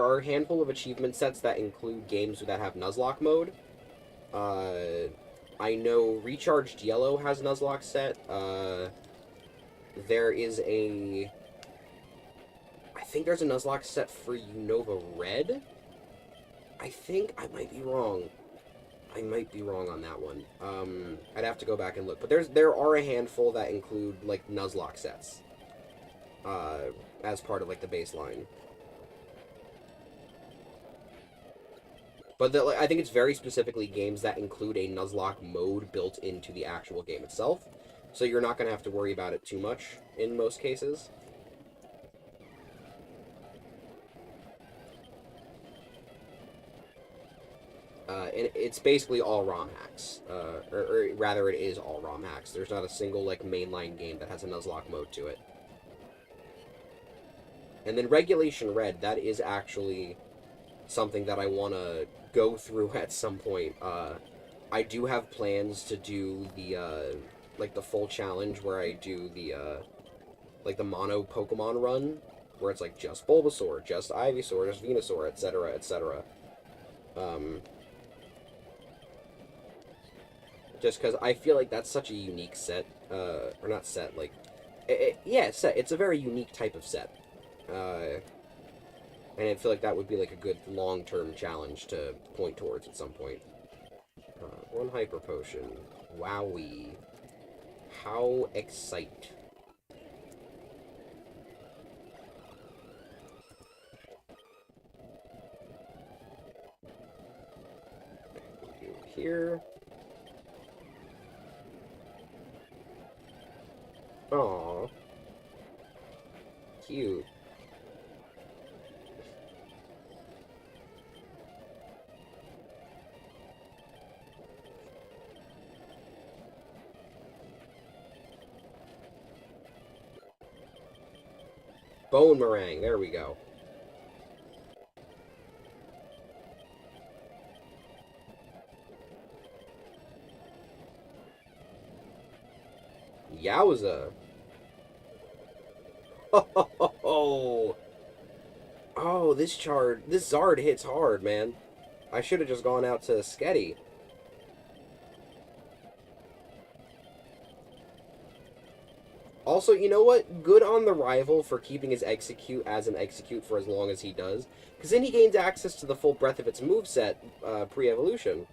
are a handful of achievement sets that include games that have Nuzlocke mode. I know Recharged Yellow has Nuzlocke set. There is I think there's a Nuzlocke set for Unova Red. I think I might be wrong. I might be wrong on that one. I'd have to go back and look. But there are a handful that include, like, Nuzlocke sets. As part of, like, the baseline. But I think it's very specifically games that include a Nuzlocke mode built into the actual game itself. So you're not going to have to worry about it too much in most cases. And it's basically all ROM hacks. Or rather, it is all ROM hacks. There's not a single, like, mainline game that has a Nuzlocke mode to it. And then Regulation Red, that is actually something that I want to go through at some point. I do have plans to do the, like, the full challenge where I do the, like, the mono Pokemon run, where it's, like, just Bulbasaur, just Ivysaur, just Venusaur, etc., etc. Just because I feel like that's such a unique set, or not set, like, yeah, set. It's a very unique type of set. And I feel like that would be, like, a good long-term challenge to point towards at some point. One Hyper Potion. Wowee. How excite. Here. Aww. Cute. Bone Meringue, there we go. Yowza. Oh, oh, this Zard hits hard, man. I should have just gone out to Sketty. Also, you know what? Good on the rival for keeping his Execute as an Execute for as long as he does. Because then he gains access to the full breadth of its moveset pre-evolution.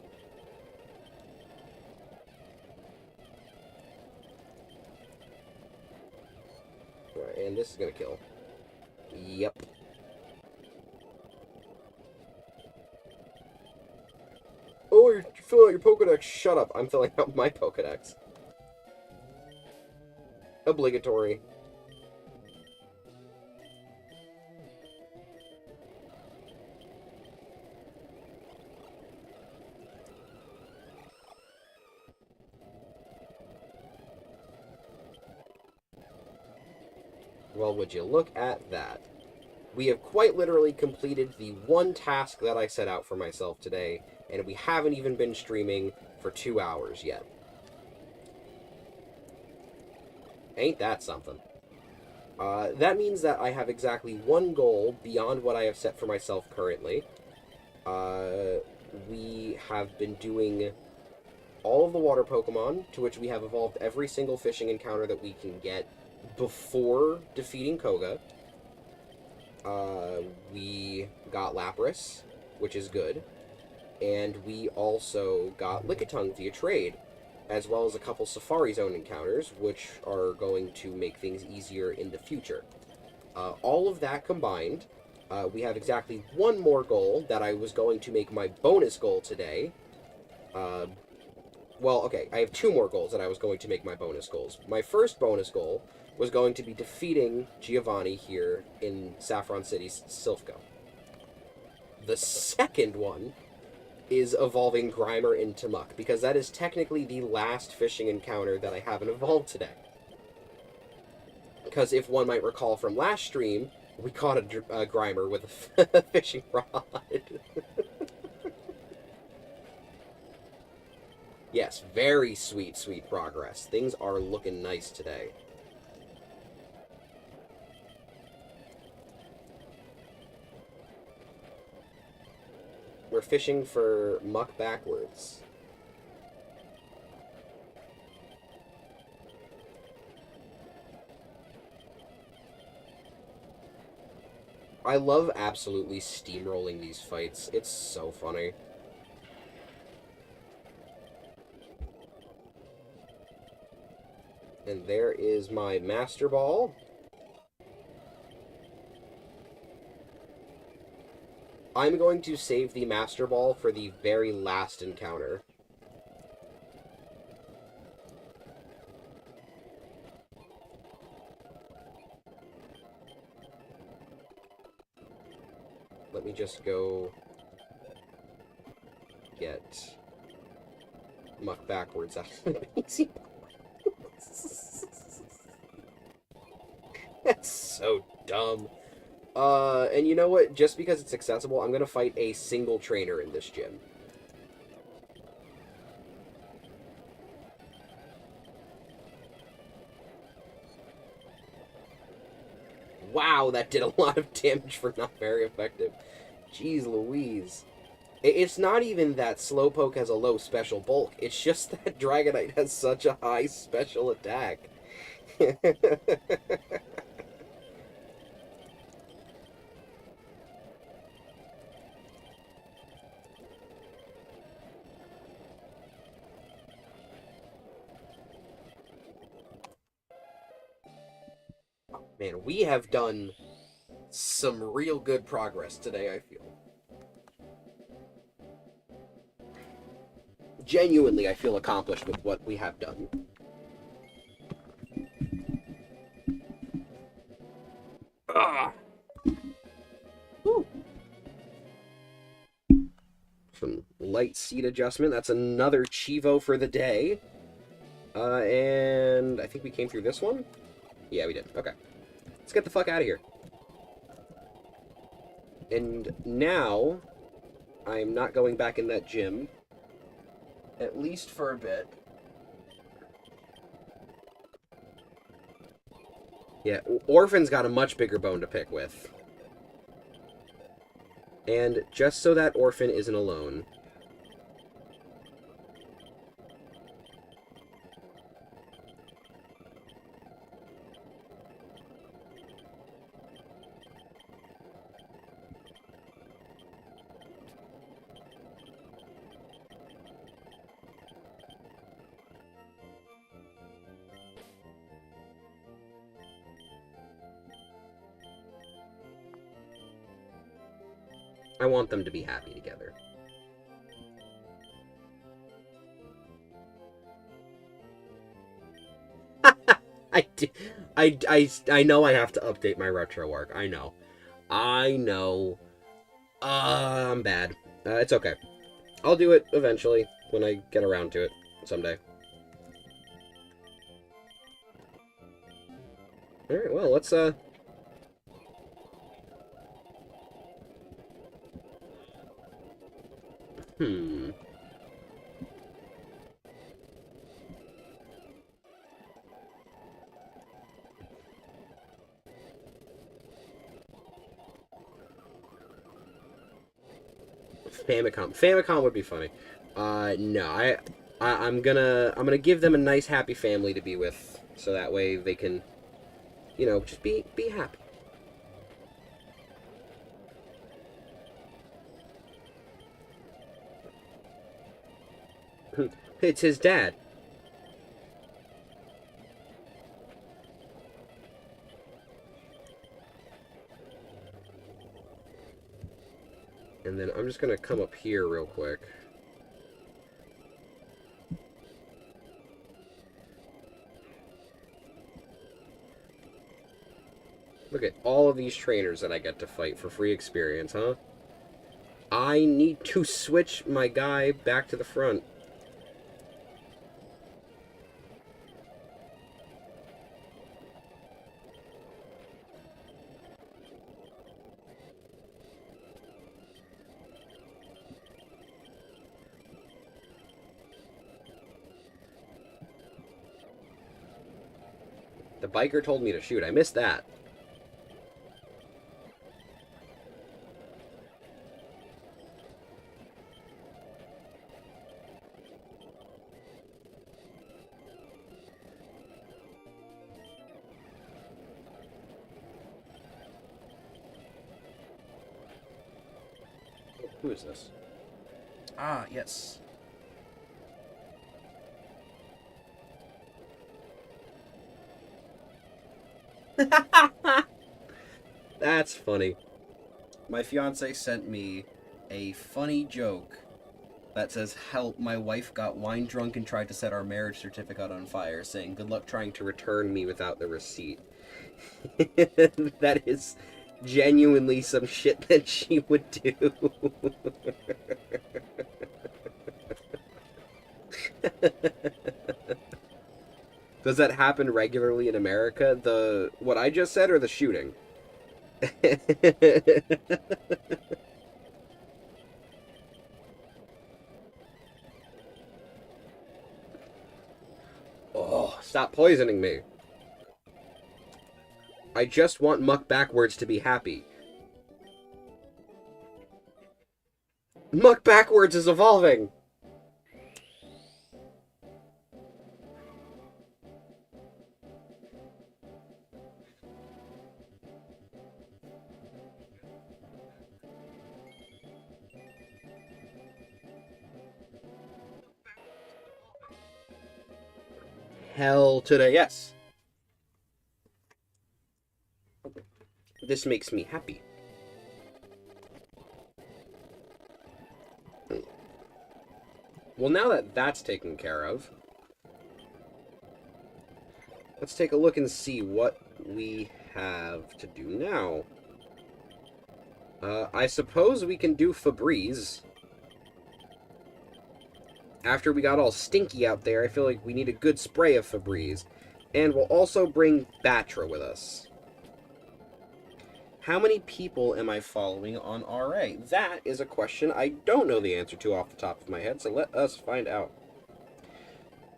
Right, and this is going to kill. Yep. Oh, you're filling out your Pokedex. Shut up. I'm filling out my Pokedex. Obligatory. Well, would you look at that? We have quite literally completed the one task that I set out for myself today, and we haven't even been streaming for 2 hours yet. Ain't that something? That means that I have exactly one goal beyond what I have set for myself currently. We have been doing all of the water Pokemon, to which we have evolved every single fishing encounter that we can get before defeating Koga. We got Lapras, which is good. And we also got Lickitung via trade, as well as a couple Safari Zone encounters, which are going to make things easier in the future. All of that combined, we have exactly one more goal that I was going to make my bonus goal today. Well, okay, I have two more goals that I was going to make my bonus goals. My first bonus goal was going to be defeating Giovanni here in Saffron City's Silphco. The second one is evolving Grimer into Muck, because that is technically the last fishing encounter that I haven't evolved today. Because if one might recall from last stream, we caught a Grimer with a fishing rod. Yes, very sweet, sweet progress. Things are looking nice today. We're fishing for Muck backwards. I love absolutely steamrolling these fights. It's so funny. And there is my Master Ball. I'm going to save the Master Ball for the very last encounter. Let me just go get Muck backwards out of an easy. That's so dumb. And you know what? Just because it's accessible, I'm gonna fight a single trainer in this gym. Wow, that did a lot of damage for not very effective. Jeez Louise. It's not even that Slowpoke has a low special bulk. It's just that Dragonite has such a high special attack. Man, we have done some real good progress today, I feel. Genuinely, I feel accomplished with what we have done. Ah! Woo! Some light seat adjustment. That's another Chivo for the day. And I think we came through this one? Yeah, we did. Okay. Let's get the fuck out of here. And now, I'm not going back in that gym. At least for a bit. Yeah, Orphan's got a much bigger bone to pick with. And just so that Orphan isn't alone. I want them to be happy together. I know I have to update my retro arc. I know. I know. I'm bad. It's okay. I'll do it eventually when I get around to it someday. Alright, well, let's, Famicom would be funny. No, I'm gonna give them a nice happy family to be with, so that way they can, you know, just be happy. It's his dad. And then I'm just gonna come up here real quick. Look at all of these trainers that I get to fight for free experience, huh? I need to switch my guy back to the front. The biker told me to shoot. I missed that. Who is this? Ah, yes. That's funny. My fiance sent me a funny joke that says, "Help, my wife got wine drunk and tried to set our marriage certificate on fire," saying, "Good luck trying to return me without the receipt." That is genuinely some shit that she would do. Does that happen regularly in America? What I just said or the shooting? Oh, stop poisoning me. I just want Muck Backwards to be happy. Muck Backwards is evolving! Hell today, yes. This makes me happy. Well, now that that's taken care of, let's take a look and see what we have to do now. I suppose we can do Febreze. After we got all stinky out there, I feel like we need a good spray of Febreze. And we'll also bring Batra with us. How many people am I following on RA? That is a question I don't know the answer to off the top of my head, so let us find out.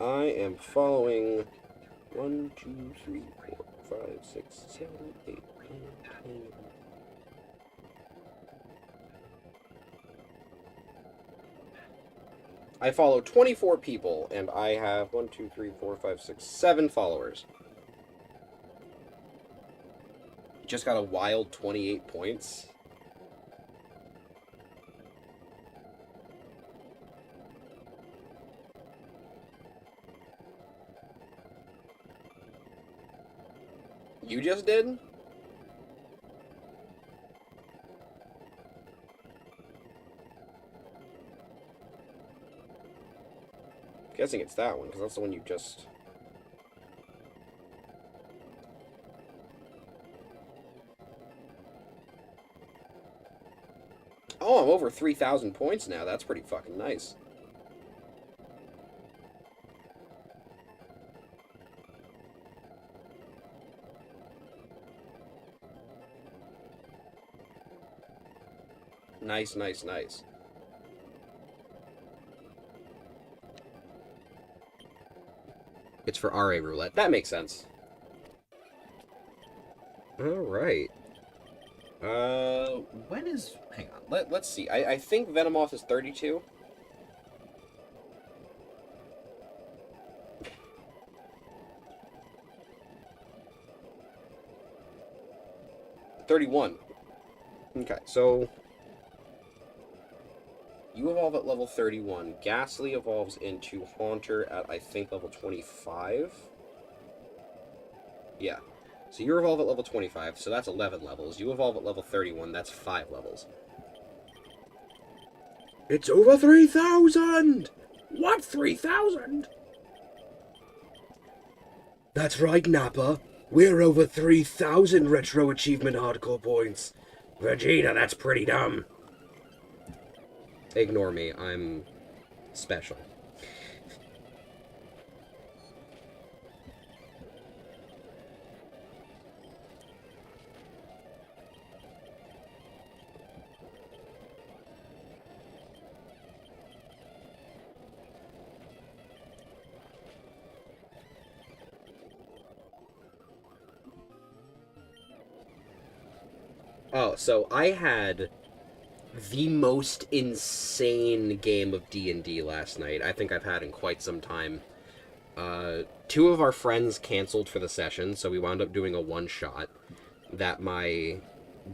I am following 1, 2, 3, 4, 5, 6, 7, 8, 9, 10. I follow 24 people, and I have 1, 2, 3, 4, 5, 6, 7 followers. Just got a wild 28 points. You just did? Guessing it's that one, because that's the one you just... Oh, I'm over 3,000 points now. That's pretty fucking nice. Nice, nice, nice. It's for RA roulette. That makes sense. Alright. When is... Hang on. Let's see. I think Venomoth is 32. $31. Okay, so... You evolve at level 31. Ghastly evolves into Haunter at, I think, level 25? Yeah. So you evolve at level 25, so that's 11 levels. You evolve at level 31, that's 5 levels. It's over 3,000! What, 3,000? That's right, Nappa. We're over 3,000 retro achievement hardcore points. Vegeta, that's pretty dumb. Ignore me, I'm special. Oh, so I had the most insane game of D&D last night I think I've had in quite some time. Two of our friends canceled for the session, so we wound up doing a one-shot that my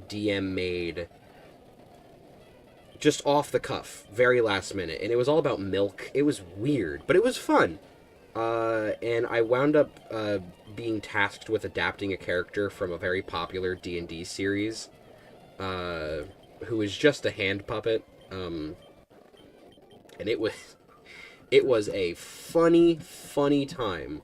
DM made just off the cuff, very last minute, and it was all about milk. It was weird, but it was fun. And I wound up being tasked with adapting a character from a very popular D&D series, who is just a hand puppet. And it was a funny time.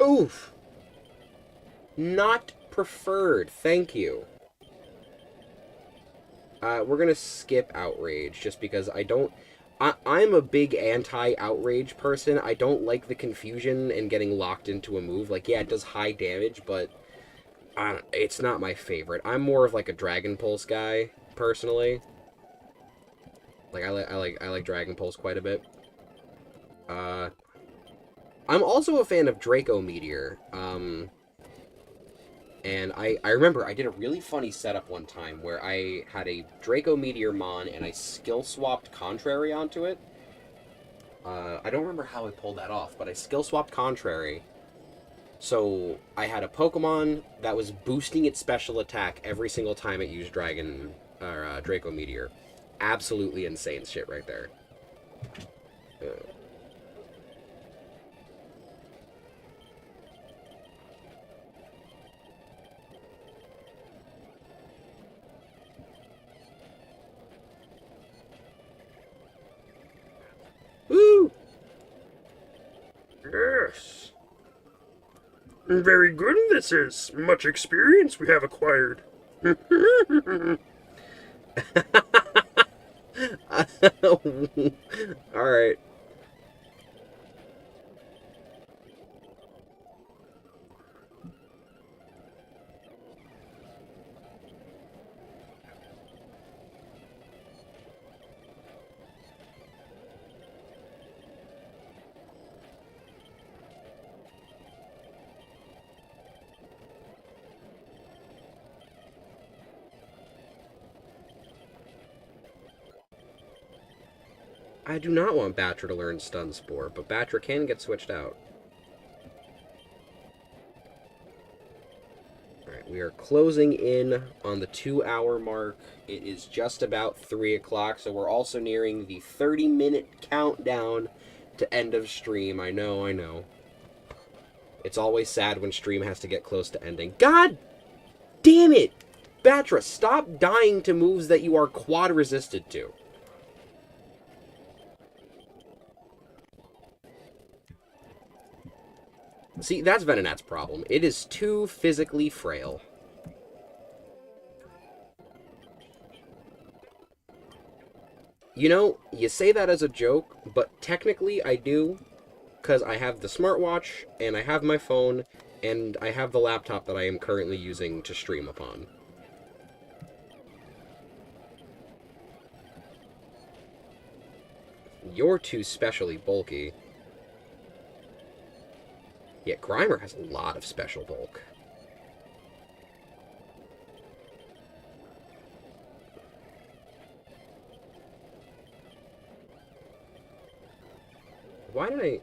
Oof! Not preferred, thank you. We're gonna skip Outrage, just because I'm a big anti-Outrage person. I don't like the confusion and getting locked into a move. Like, yeah, it does high damage, but it's not my favorite. I'm more of like a Dragon Pulse guy, personally. Like, I like Dragon Pulse quite a bit. I'm also a fan of Draco Meteor. And I remember I did a really funny setup one time where I had a Draco Meteor Mon and I skill swapped Contrary onto it. I don't remember how I pulled that off, but I skill swapped Contrary. So I had a Pokemon that was boosting its special attack every single time it used Draco Meteor. Absolutely insane shit right there. Woo! Yes. Very good this is. Much experience we have acquired. Alright. I do not want Batra to learn Stun Spore, but Batra can get switched out. Alright, we are closing in on the 2-hour mark. It is just about 3 o'clock, so we're also nearing the 30-minute countdown to end of stream. I know. It's always sad when stream has to get close to ending. God damn it! Batra, stop dying to moves that you are quad resisted to. See, that's Venonat's problem. It is too physically frail. You know, you say that as a joke, but technically I do, because I have the smartwatch, and I have my phone, and I have the laptop that I am currently using to stream upon. You're too specially bulky. Yeah, Grimer has a lot of special bulk. Why did I...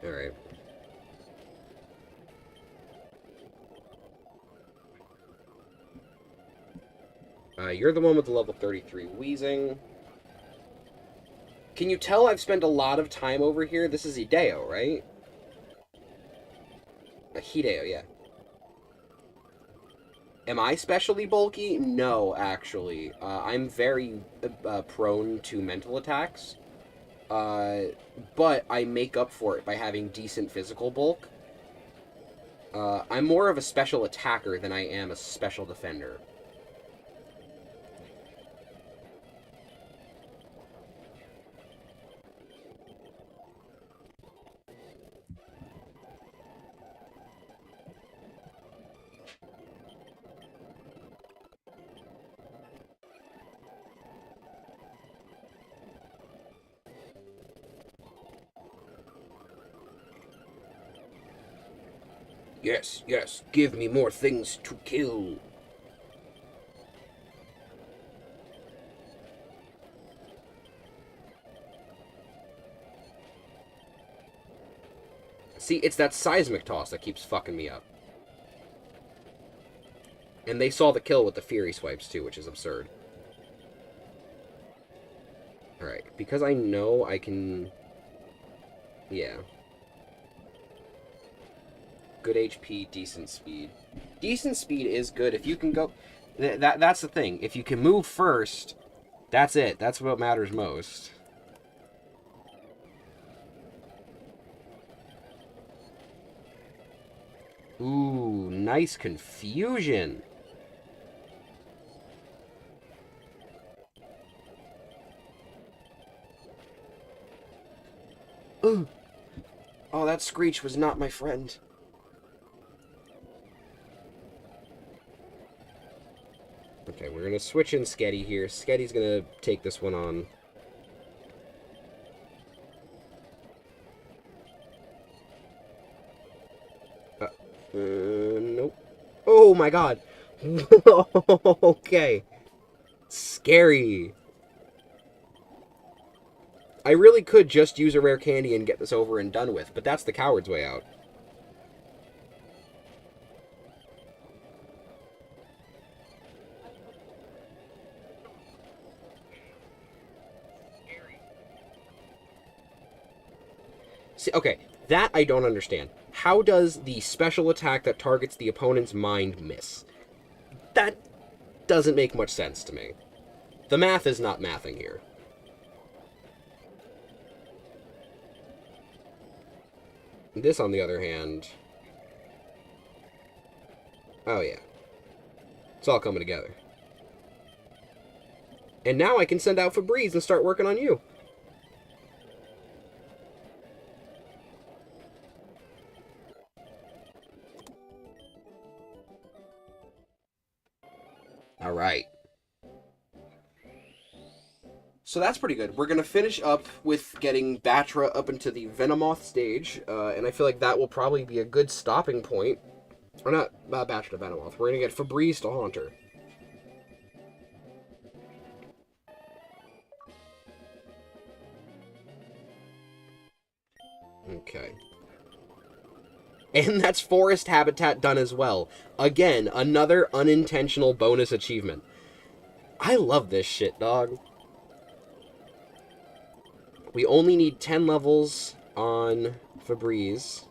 Alright. You're the one with the level 33 Wheezing. Can you tell I've spent a lot of time over here? This is Hideo, right? Hideo, yeah. Am I specially bulky? No, actually. I'm very prone to mental attacks. But I make up for it by having decent physical bulk. I'm more of a special attacker than I am a special defender. Yes, yes, give me more things to kill. See, it's that seismic toss that keeps fucking me up. And they saw the kill with the Fury swipes, too, which is absurd. Alright, because I know I can... Yeah. Good HP, decent speed. Decent speed is good. If you can go... That's the thing. If you can move first, that's it. That's what matters most. Ooh, nice confusion. Ooh. Oh, that Screech was not my friend. Okay, we're gonna switch in Sketty here. Sketty's gonna take this one on. Nope. Oh my god. Okay. Scary. I really could just use a rare candy and get this over and done with, but that's the coward's way out. See, okay, that I don't understand. How does the special attack that targets the opponent's mind miss? That doesn't make much sense to me. The math is not mathing here. This, on the other hand... Oh, yeah. It's all coming together. And now I can send out Febreze and start working on you. Alright. So that's pretty good. We're going to finish up with getting Batra up into the Venomoth stage, and I feel like that will probably be a good stopping point. Or not Batra to Venomoth. We're going to get Febreze to Haunter. Okay. And that's Forest Habitat done as well. Again, another unintentional bonus achievement. I love this shit, dog. We only need 10 levels on Febreze.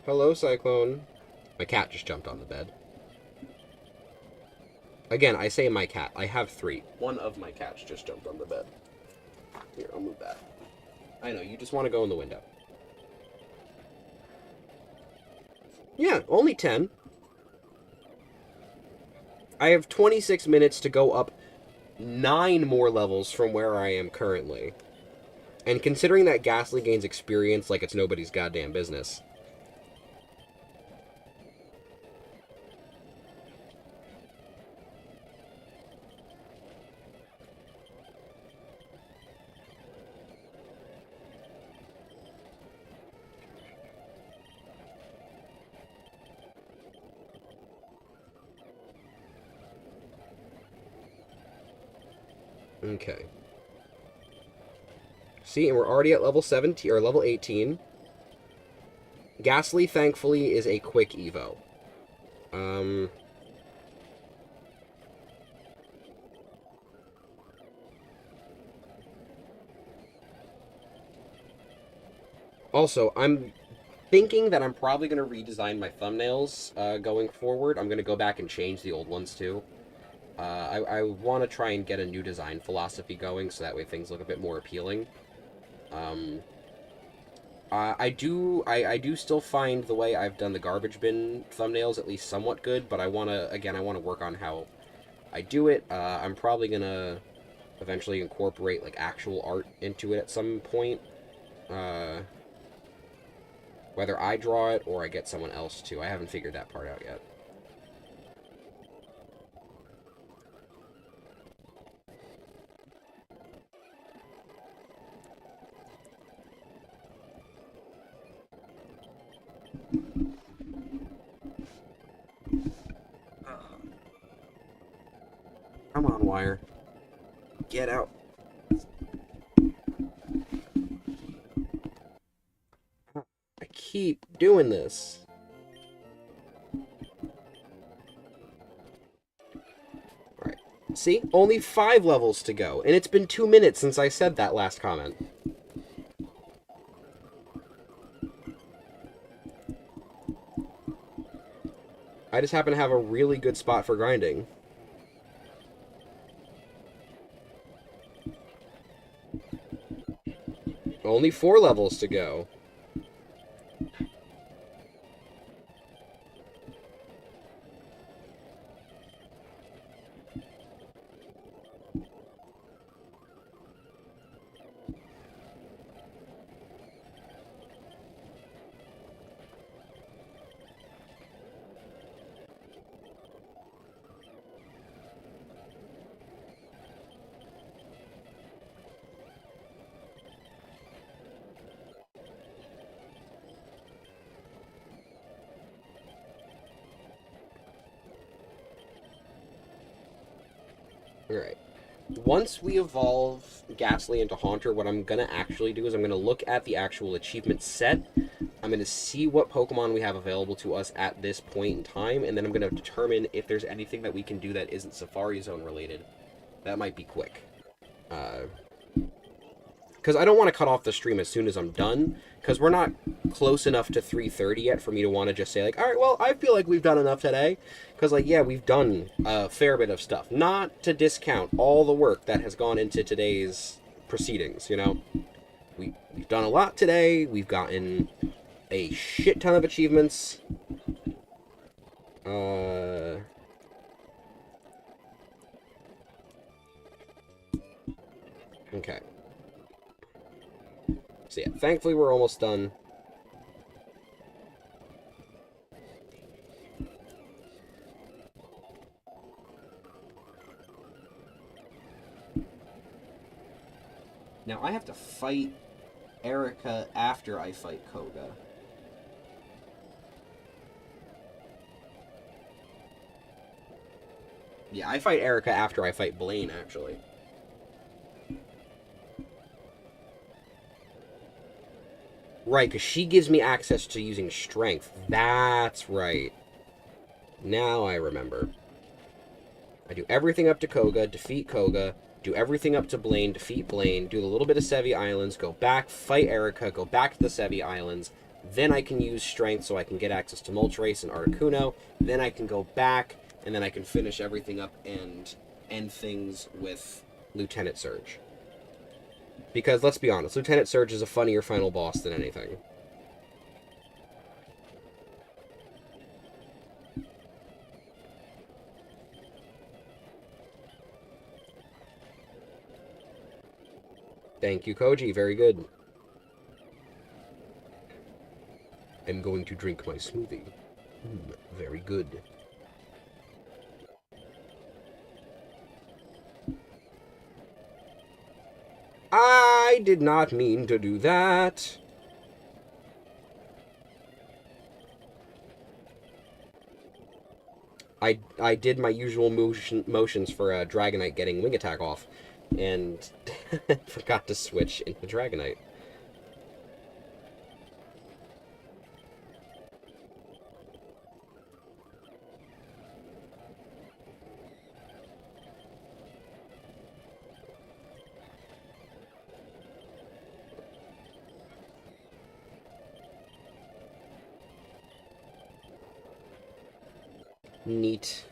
Hello, Cyclone. My cat just jumped on the bed. Again, I say my cat. I have 3. One of my cats just jumped on the bed. Here, I'll move that. I know, you just want to go in the window. Yeah, only 10. I have 26 minutes to go up 9 more levels from where I am currently. And considering that Ghastly gains experience like it's nobody's goddamn business. Okay. See, and we're already at level 17, or level 18. Ghastly, thankfully, is a quick evo. Also, I'm thinking that I'm probably going to redesign my thumbnails going forward. I'm going to go back and change the old ones, too. I want to try and get a new design philosophy going, so that way things look a bit more appealing. I do still find the way I've done the garbage bin thumbnails at least somewhat good, but I want to work on how I do it. I'm probably going to eventually incorporate, like, actual art into it at some point. Whether I draw it or I get someone else to. I haven't figured that part out yet. Come on, wire. Get out. I keep doing this. Alright. See? Only 5 levels to go. And it's been 2 minutes since I said that last comment. I just happen to have a really good spot for grinding. Only 4 levels to go. Alright. Once we evolve Ghastly into Haunter, what I'm going to actually do is I'm going to look at the actual achievement set. I'm going to see what Pokemon we have available to us at this point in time, and then I'm going to determine if there's anything that we can do that isn't Safari Zone related. That might be quick. Because I don't want to cut off the stream as soon as I'm done, because we're not close enough to 3:30 yet for me to want to just say, like, alright, well, I feel like we've done enough today. Because, like, yeah, we've done a fair bit of stuff. Not to discount all the work that has gone into today's proceedings, you know? We've done a lot today. We've gotten a shit ton of achievements. Okay. So yeah, thankfully we're almost done. Now I have to fight Erica after I fight Koga. Yeah, I fight Erica after I fight Blaine, actually. Right, because she gives me access to using strength. That's right. Now I remember. I do everything up to Koga, defeat Koga, do everything up to Blaine, defeat Blaine, do a little bit of Sevi Islands, go back, fight Erica, go back to the Sevi Islands, then I can use strength so I can get access to Moltres and Articuno, then I can go back, and then I can finish everything up and end things with Lieutenant Surge. Because, let's be honest, Lieutenant Surge is a funnier final boss than anything. Thank you, Koji. Very good. I'm going to drink my smoothie. Very good. I did not mean to do that. I did my usual motions for Dragonite getting Wing Attack off, and forgot to switch into Dragonite. Neat.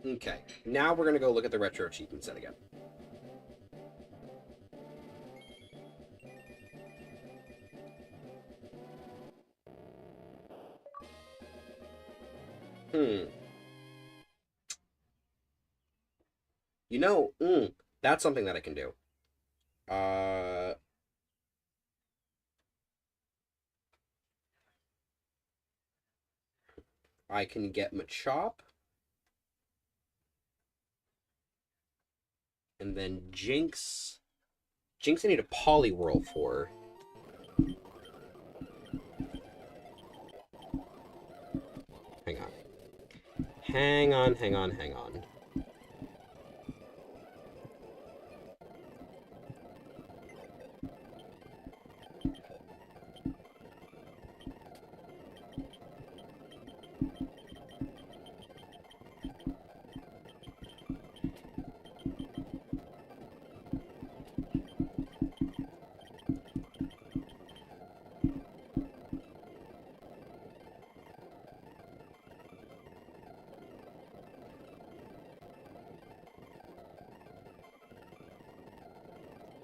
Okay, now we're gonna go look at the retro achievement set again. You know, that's something that I can do. I can get Machop. And then Jinx. Jinx I need a Poliwhirl for. Hang on. Hang on, hang on, hang on.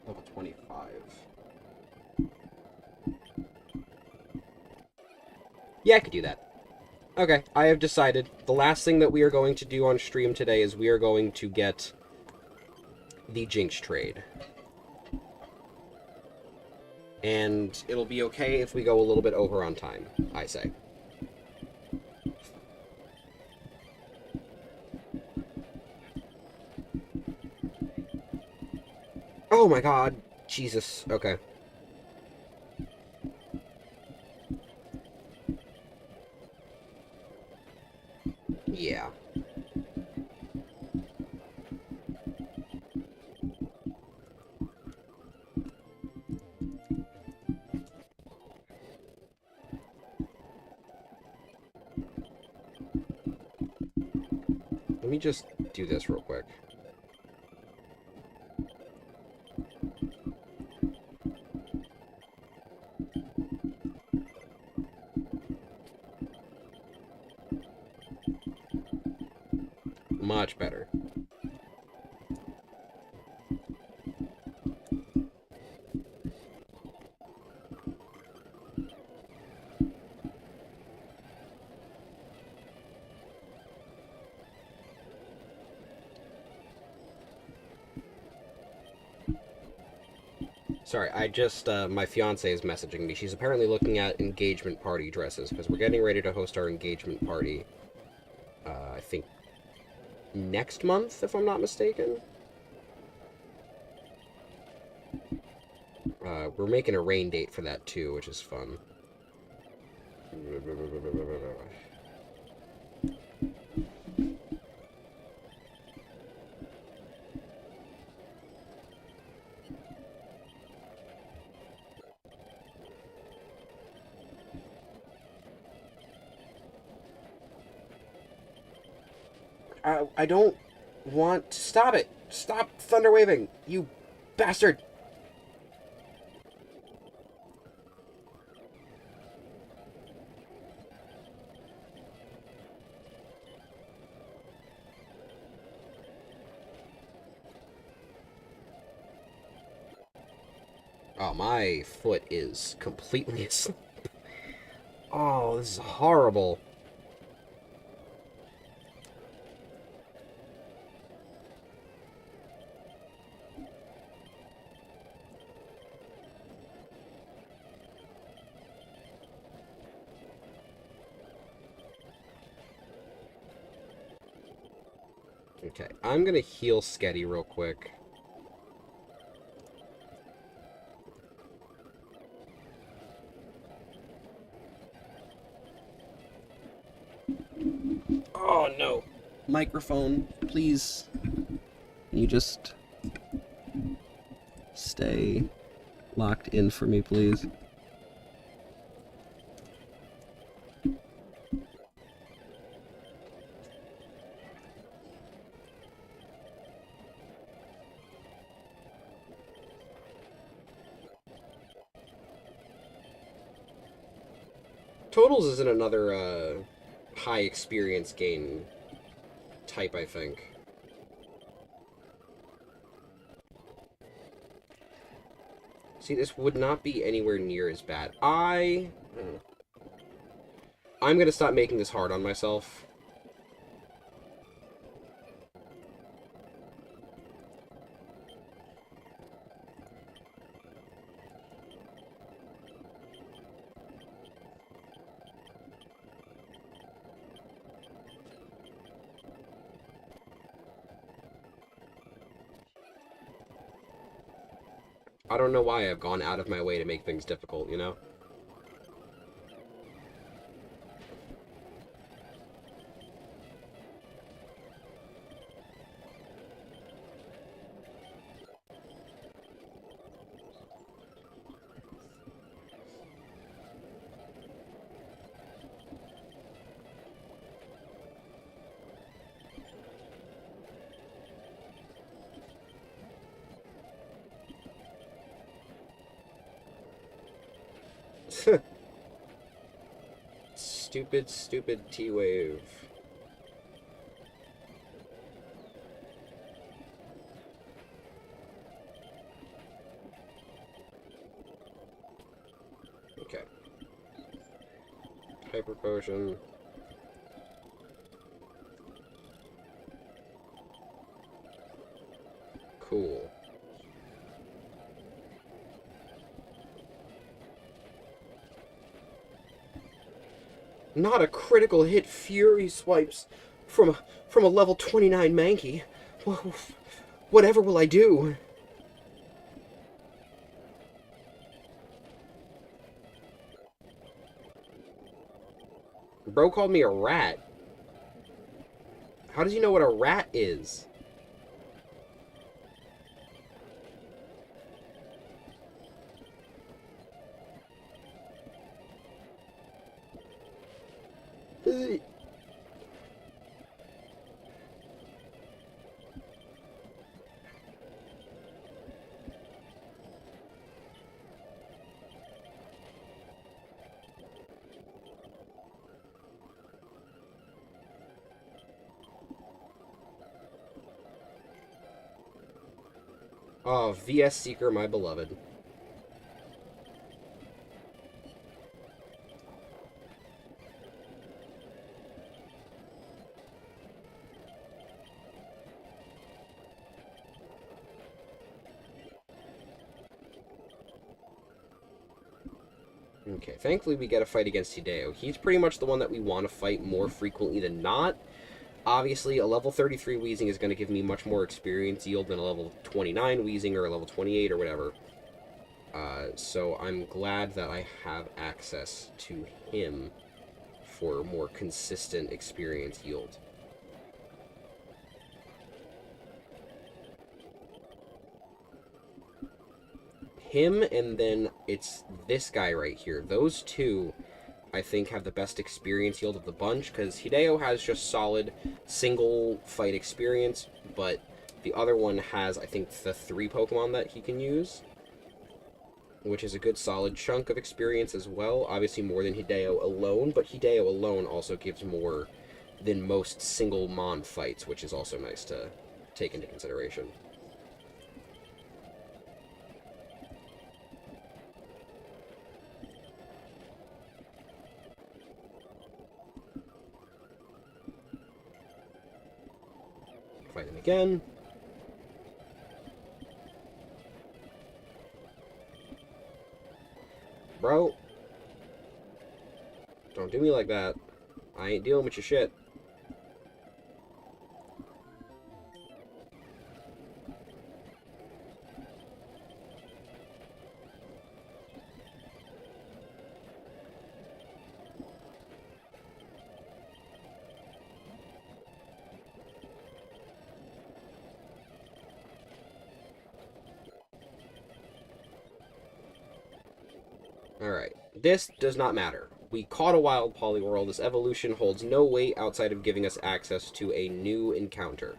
Level 25. Yeah, I could do that. Okay, I have decided. The last thing that we are going to do on stream today is we are going to get the Jinx trade. And it'll be okay if we go a little bit over on time, I say. Oh my god. Jesus. Okay. Yeah. Let me just do this real quick. Much better. Sorry, I just, my fiance is messaging me. She's apparently looking at engagement party dresses, because we're getting ready to host our engagement party, I think, next month, if I'm not mistaken. We're making a rain date for that, too, which is fun. I don't want... Stop it! Stop thunder waving! You bastard! Oh, my foot is completely asleep. Oh, this is horrible. Okay, I'm gonna heal Sketty real quick. Oh no! Microphone, please. Can you just stay locked in for me, please? Totals isn't another, high experience game type, I think. See, this would not be anywhere near as bad. I'm gonna stop making this hard on myself. I don't know why I've gone out of my way to make things difficult, you know? Stupid, stupid T-Wave. Okay. Hyper Potion. Cool. Not a critical hit. Fury swipes from a level 29 Mankey. Whatever will I do? Bro called me a rat. How does he know what a rat is? Oh, VS Seeker, my beloved. Okay, thankfully we get a fight against Hideo. He's pretty much the one that we want to fight more frequently than not. Obviously, a level 33 Weezing is going to give me much more experience yield than a level 29 Weezing or a level 28 or whatever. So I'm glad that I have access to him for more consistent experience yield. Him, and then it's this guy right here. Those two, I think, have the best experience yield of the bunch, because Hideo has just solid single fight experience, but the other one has, I think, the 3 Pokemon that he can use, which is a good solid chunk of experience as well. Obviously more than Hideo alone, but Hideo alone also gives more than most single Mon fights, which is also nice to take into consideration. Fight him again. Bro. Don't do me like that. I ain't dealing with your shit. Alright, this does not matter. We caught a wild Poliwhirl. This evolution holds no weight outside of giving us access to a new encounter.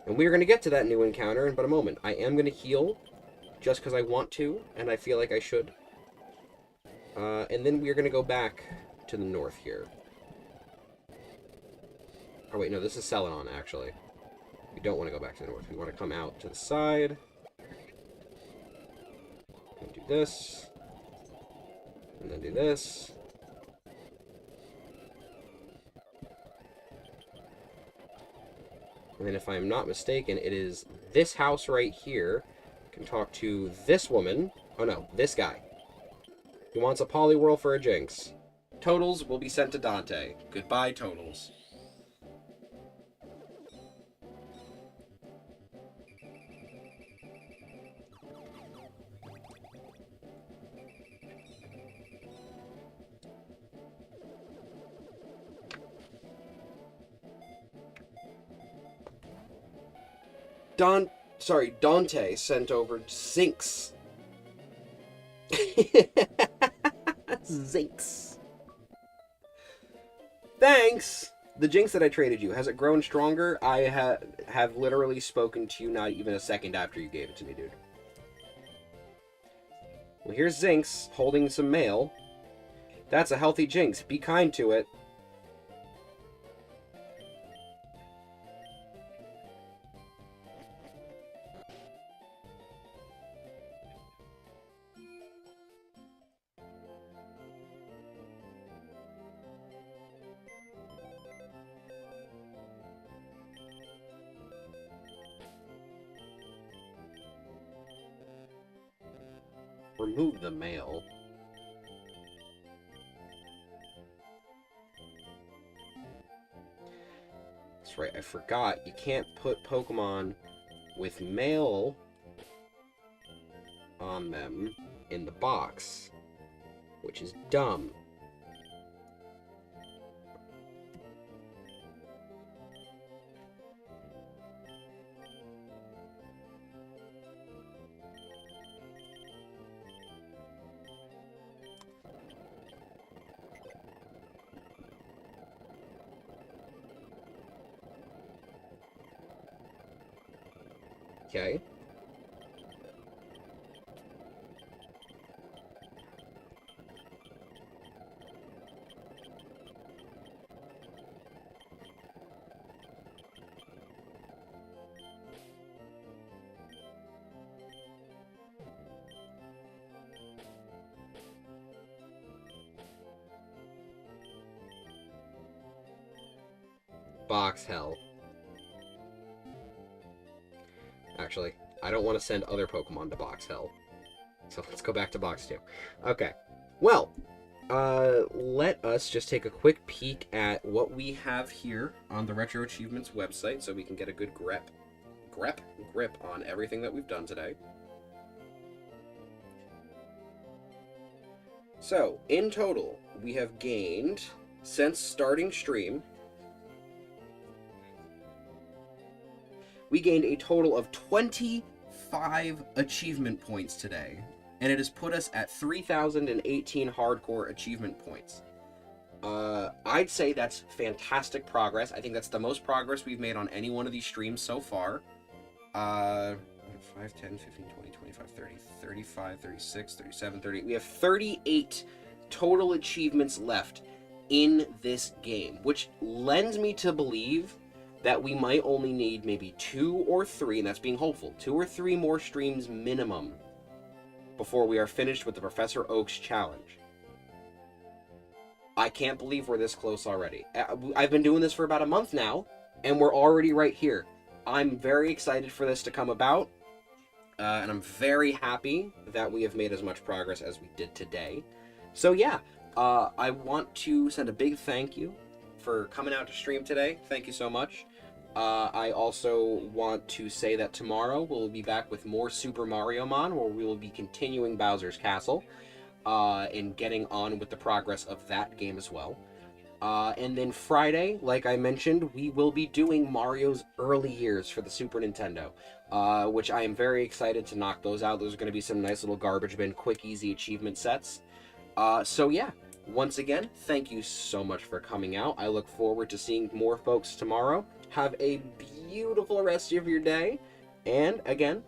And we're going to get to that new encounter in but a moment. I am going to heal, just because I want to, and I feel like I should. And then we're going to go back to the north here. Oh wait, no, this is Celadon, actually. We don't want to go back to the north. We want to come out to the side. And do this. And then do this. And then if I'm not mistaken, it is this house right here. I can talk to this woman. Oh no, this guy. He wants a Poliwhirl for a Jinx. Totals will be sent to Dante. Goodbye, Totals. Dante sent over Zinx. Zinx. Thanks! The Jinx that I traded you, has it grown stronger? I have literally spoken to you not even a second after you gave it to me, dude. Well, here's Zinx holding some mail. That's a healthy Jinx. Be kind to it. Remove the mail. That's right, I forgot. You can't put Pokemon with mail on them in the box, which is dumb. Okay. Box hell. Actually, I don't want to send other Pokemon to Box Hell. So let's go back to Box 2. Okay. Well, let us just take a quick peek at what we have here on the Retro Achievements website so we can get a good grip on everything that we've done today. So, in total, we have gained, since starting stream, we gained a total of 25 achievement points today, and it has put us at 3,018 hardcore achievement points. I'd say that's fantastic progress. I think that's the most progress we've made on any one of these streams so far. 5, 10, 15, 20, 25, 30, 35, 36, 37, 30. We have 38 total achievements left in this game, which lends me to believe that we might only need maybe 2 or 3, and that's being hopeful, 2 or 3 more streams minimum before we are finished with the Professor Oak's challenge. I can't believe we're this close already. I've been doing this for about a month now, and we're already right here. I'm very excited for this to come about, and I'm very happy that we have made as much progress as we did today. So yeah, I want to send a big thank you for coming out to stream today. Thank you so much. I also want to say that tomorrow we'll be back with more Super Mario Mon, where we will be continuing Bowser's Castle and getting on with the progress of that game as well. And then Friday, like I mentioned, we will be doing Mario's early years for the Super Nintendo, which I am very excited to knock those out. Those are going to be some nice little garbage bin, quick, easy achievement sets. So yeah. Once again, thank you so much for coming out. I look forward to seeing more folks tomorrow. Have a beautiful rest of your day. And again,